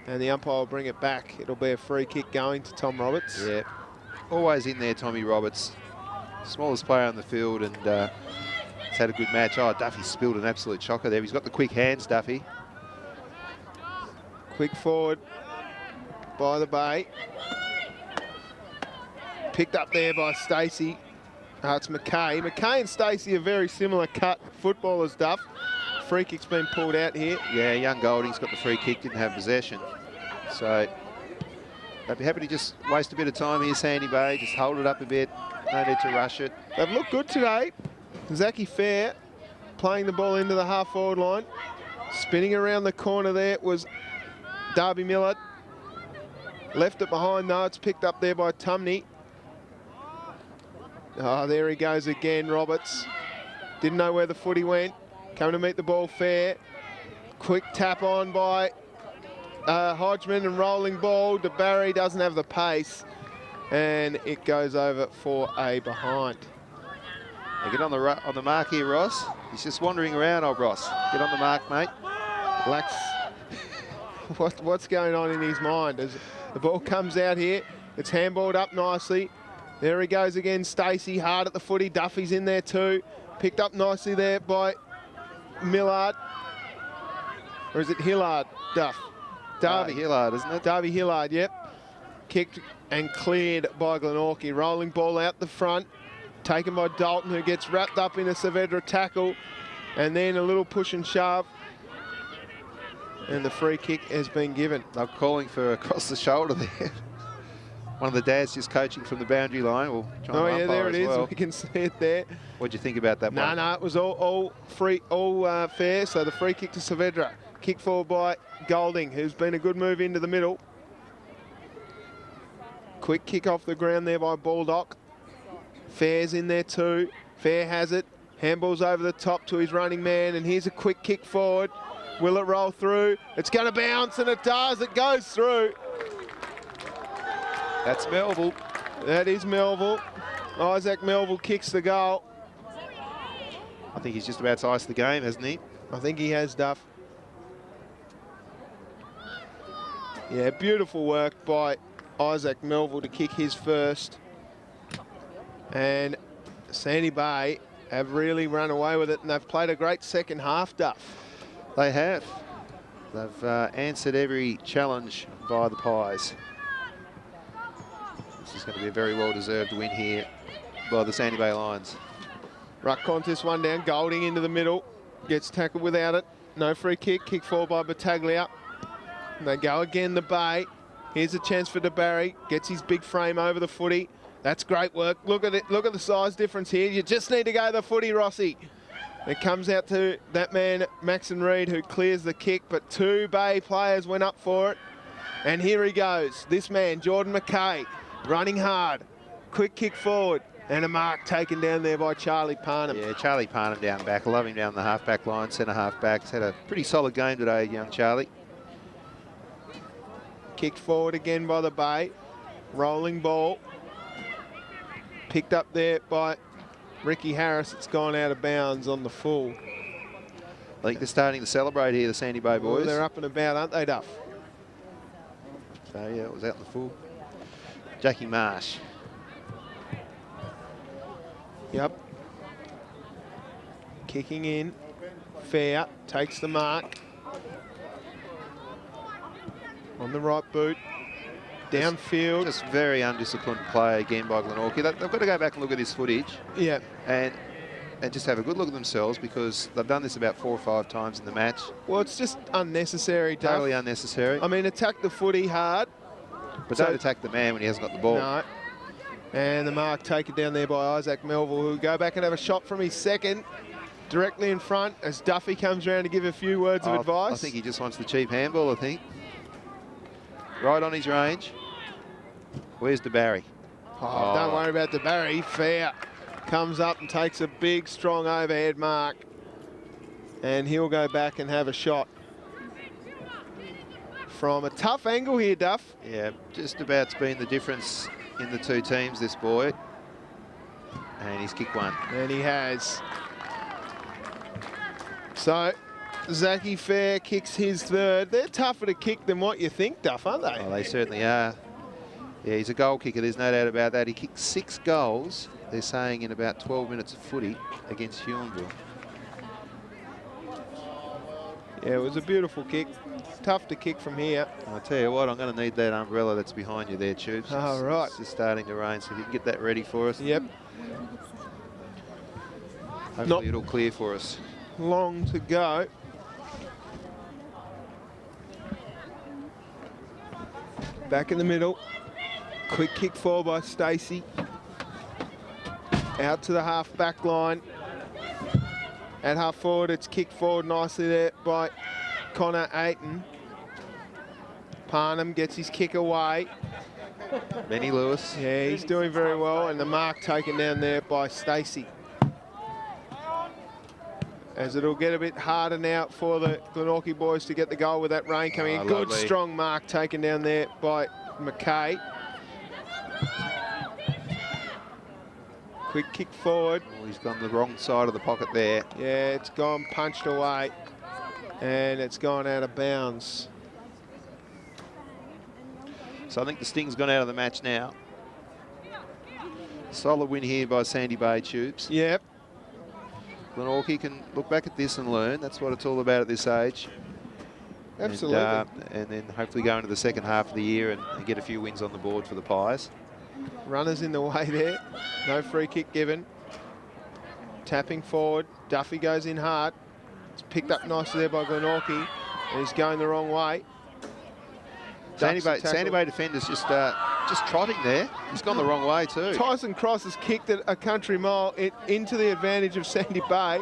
Speaker 1: And the umpire will bring it back. It'll be a free kick going to Tom Roberts.
Speaker 2: Yeah, always in there, Tommy Roberts. Smallest player on the field, and he's had a good match. Oh, Duffy spilled an absolute shocker there. He's got the quick hands, Duffy.
Speaker 1: Quick forward by the Bay. Picked up there by Stacey. It's McKay. McKay and Stacey are very similar cut footballers, Duff. Free kick's been pulled out here.
Speaker 2: Yeah, young Golding's got the free kick, didn't have possession. So they'd be happy to just waste a bit of time here, Sandy Bay. Just hold it up a bit. No need to rush it.
Speaker 1: They've looked good today. Zachy Fair playing the ball into the half-forward line. Spinning around the corner there was Darby Millard. Left it behind, though. It's picked up there by Tumney. Oh, there he goes again, Roberts. Didn't know where the footy went. Coming to meet the ball fair. Quick tap on by Hodgman and rolling ball. DeBarry doesn't have the pace. And it goes over for a behind.
Speaker 2: Now get on the mark here, Ross. He's just wandering around, old Ross. Get on the mark, mate.
Speaker 1: Lacks. What's going on in his mind? As the ball comes out here, it's handballed up nicely. There he goes again, Stacey, hard at the footy. Duffy's in there too. Picked up nicely there by Millard. Or is it Hillard, Duff? Darby.
Speaker 2: Hillard, isn't it?
Speaker 1: Darby Hillard, yep. Kicked and cleared by Glenorchy. Rolling ball out the front. Taken by Dalton, who gets wrapped up in a Saavedra tackle. And then a little push and shove. And the free kick has been given.
Speaker 2: They're calling for across the shoulder there. One of the dads just coaching from the boundary line. We'll try
Speaker 1: oh,
Speaker 2: and
Speaker 1: yeah, there it is.
Speaker 2: Well.
Speaker 1: We can see it there.
Speaker 2: What do you think about that one?
Speaker 1: No, it was all free, all fair. So the free kick to Saavedra. Kick forward by Golding, who's been a good move into the middle. Quick kick off the ground there by Baldock. Fair's in there too. Fair has it. Handball's over the top to his running man. And here's a quick kick forward. Will it roll through? It's going to bounce, and it does. It goes through.
Speaker 2: That's Melville.
Speaker 1: That is Melville. Isaac Melville kicks the goal.
Speaker 2: I think he's just about to ice the game, hasn't he?
Speaker 1: I think he has, Duff. Yeah, beautiful work by Isaac Melville to kick his first. And Sandy Bay have really run away with it, and they've played a great second half, Duff.
Speaker 2: They have. They've answered every challenge by the Pies. This is going to be a very well-deserved win here by the Sandy Bay Lions.
Speaker 1: Ruck contest, one down, Golding into the middle. Gets tackled without it. No free kick. Kick forward by Battaglia. And they go again, the Bay. Here's a chance for DeBarry. Gets his big frame over the footy. That's great work. Look at it. Look at the size difference here. You just need to go the footy, Rossi. It comes out to that man, Maxon Reid, who clears the kick, but two Bay players went up for it. And here he goes. This man, Jordan McKay, running hard. Quick kick forward. And a mark taken down there by Charlie Parnham.
Speaker 2: Yeah, Charlie Parnham down back. I love him down the half-back line, centre-half-back. He's had a pretty solid game today, young Charlie.
Speaker 1: Kicked forward again by the Bay. Rolling ball. Picked up there by Ricky Harris. It's gone out of bounds on the full.
Speaker 2: I think they're starting to celebrate here, the Sandy Bay boys.
Speaker 1: Well, they're up and about, aren't they, Duff?
Speaker 2: So, yeah, it was out in the full. Jackie Marsh.
Speaker 1: Yep. Kicking in. Fair. Takes the mark. On the right boot. Downfield.
Speaker 2: Just very undisciplined play again by Glenorchy. They've got to go back and look at this footage.
Speaker 1: Yeah.
Speaker 2: And just have a good look at themselves, because they've done this about 4 or 5 times in the match.
Speaker 1: Well, it's just unnecessary, Duff.
Speaker 2: Totally unnecessary.
Speaker 1: I mean, attack the footy hard.
Speaker 2: But don't attack the man when he hasn't got the ball.
Speaker 1: No. And the mark taken down there by Isaac Melville, who will go back and have a shot from his second. Directly in front as Duffy comes around to give a few words of advice.
Speaker 2: I think he just wants the cheap handball, I think. Right on his range. Where's DeBarry?
Speaker 1: Oh, don't worry about DeBarry. Fair. Comes up and takes a big, strong overhead mark. And he'll go back and have a shot. From a tough angle here, Duff.
Speaker 2: Yeah, just about's been the difference in the two teams, this boy. And he's kicked one.
Speaker 1: And he has. So, Zachy Fair kicks his third. They're tougher to kick than what you think, Duff, aren't they?
Speaker 2: Oh, they certainly are. Yeah, he's a goal kicker, there's no doubt about that. He kicked 6 goals, they're saying, in about 12 minutes of footy against Huonville.
Speaker 1: Yeah, it was a beautiful kick. Tough to kick from here.
Speaker 2: I'll tell you what, I'm going to need that umbrella that's behind you there, Tubes.
Speaker 1: Oh, right.
Speaker 2: It's just starting to rain, so if you can get that ready for us.
Speaker 1: Yep.
Speaker 2: Hopefully it'll clear for us.
Speaker 1: Long to go. Back in the middle. Quick kick forward by Stacey. Out to the half-back line. At half forward, it's kicked forward nicely there by Connor Ayton. Parnham gets his kick away.
Speaker 2: Benny Lewis.
Speaker 1: Yeah, he's doing very well, and the mark taken down there by Stacey. As it'll get a bit harder now for the Glenorchy boys to get the goal with that rain coming in. Good, strong mark taken down there by McKay. Quick kick forward.
Speaker 2: Oh, he's gone the wrong side of the pocket there.
Speaker 1: Yeah, it's gone punched away, and it's gone out of bounds.
Speaker 2: So I think the sting's gone out of the match now. Solid win here by Sandy Bay, Tubes.
Speaker 1: Yep.
Speaker 2: Glenorchy can look back at this and learn. That's what it's all about at this age.
Speaker 1: Absolutely.
Speaker 2: And then hopefully go into the second half of the year and get a few wins on the board for the Pies.
Speaker 1: Runners in the way there. No free kick given. Tapping forward. Duffy goes in hard. It's picked up nicely there by Glenorchy. And he's going the wrong way.
Speaker 2: Sandy Bay defenders just trotting there. He's gone the wrong way too.
Speaker 1: Tyson Cross has kicked it a country mile into the advantage of Sandy Bay.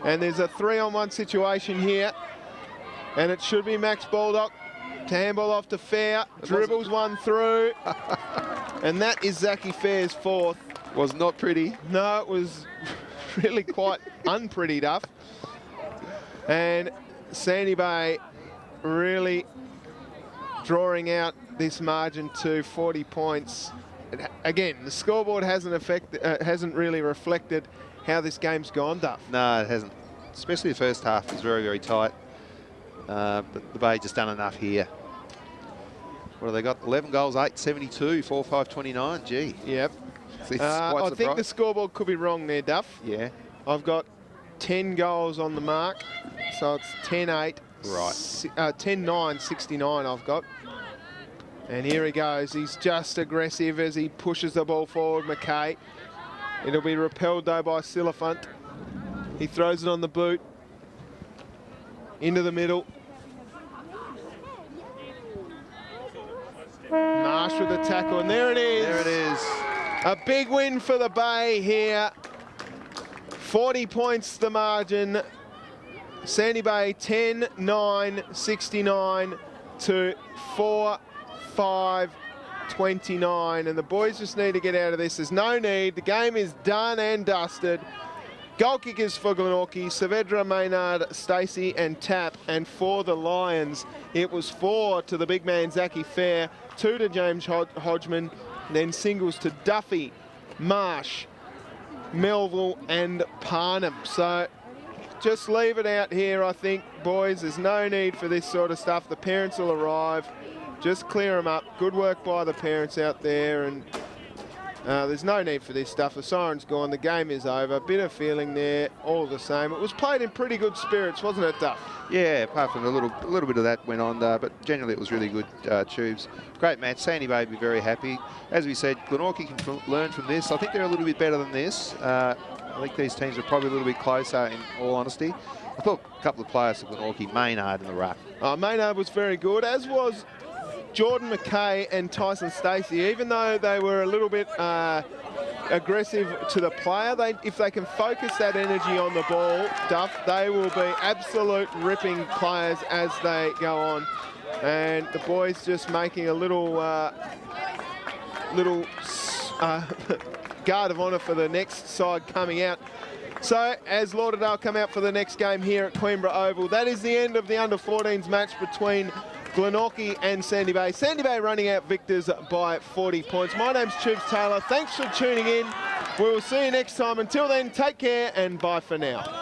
Speaker 1: And there's a 3-on-1 situation here. And it should be Max Baldock to handball off to Fair. Dribbles one through. And that is Zachy Fair's fourth.
Speaker 2: Was not pretty.
Speaker 1: No, it was really quite unpretty, Duff. And Sandy Bay really drawing out this margin to 40 points. Again, the scoreboard hasn't really reflected how this game's gone, Duff.
Speaker 2: No, it hasn't. Especially the first half was very, very tight. But the Bay just done enough here. What have they got? 11 goals, 872, 4-5-29. Gee.
Speaker 1: Yep.
Speaker 2: I
Speaker 1: think the scoreboard could be wrong there, Duff.
Speaker 2: Yeah.
Speaker 1: I've got 10 goals on the mark, so it's 10-8.
Speaker 2: Right.
Speaker 1: 10-9, 69 I've got. And here he goes. He's just aggressive as he pushes the ball forward, McKay. It'll be repelled, though, by Silliphant. He throws it on the boot. Into the middle. Marsh with the tackle, and there it is.
Speaker 2: There it is.
Speaker 1: A big win for the Bay here. 40 points the margin. Sandy Bay 10-9, 69 to 4-5-29. And the boys just need to get out of this. There's no need. The game is done and dusted. Goal kickers for Glenorchy, Saavedra, Maynard, Stacey and Tapp. And for the Lions, it was 4 to the big man, Zachy Fair, 2 to James Hodgman, then singles to Duffy, Marsh, Melville and Parnham. So just leave it out here, I think, boys. There's no need for this sort of stuff. The parents will arrive. Just clear them up. Good work by the parents out there. And there's no need for this stuff. The siren's gone. The game is over. Bit of feeling there, all the same. It was played in pretty good spirits, wasn't it, Duff?
Speaker 2: Yeah, apart from a little bit of that went on, but generally it was really good, Tubes. Great match. Sandy Bay will be very happy. As we said, Glenorchy can learn from this. I think they're a little bit better than this. I think these teams are probably a little bit closer, in all honesty. I thought a couple of players for Glenorchy, Maynard in the ruck.
Speaker 1: Maynard was very good, as was Jordan McKay and Tyson Stacey. Even though they were a little bit aggressive to the player, if they can focus that energy on the ball, Duff, they will be absolute ripping players as they go on. And the boys just making a little guard of honour for the next side coming out. So, as Lauderdale come out for the next game here at Queenborough Oval, that is the end of the under-14s match between Glenorchy and Sandy Bay. Sandy Bay running out victors by 40 points. My name's Tubes Taylor. Thanks for tuning in. We will see you next time. Until then, take care and bye for now.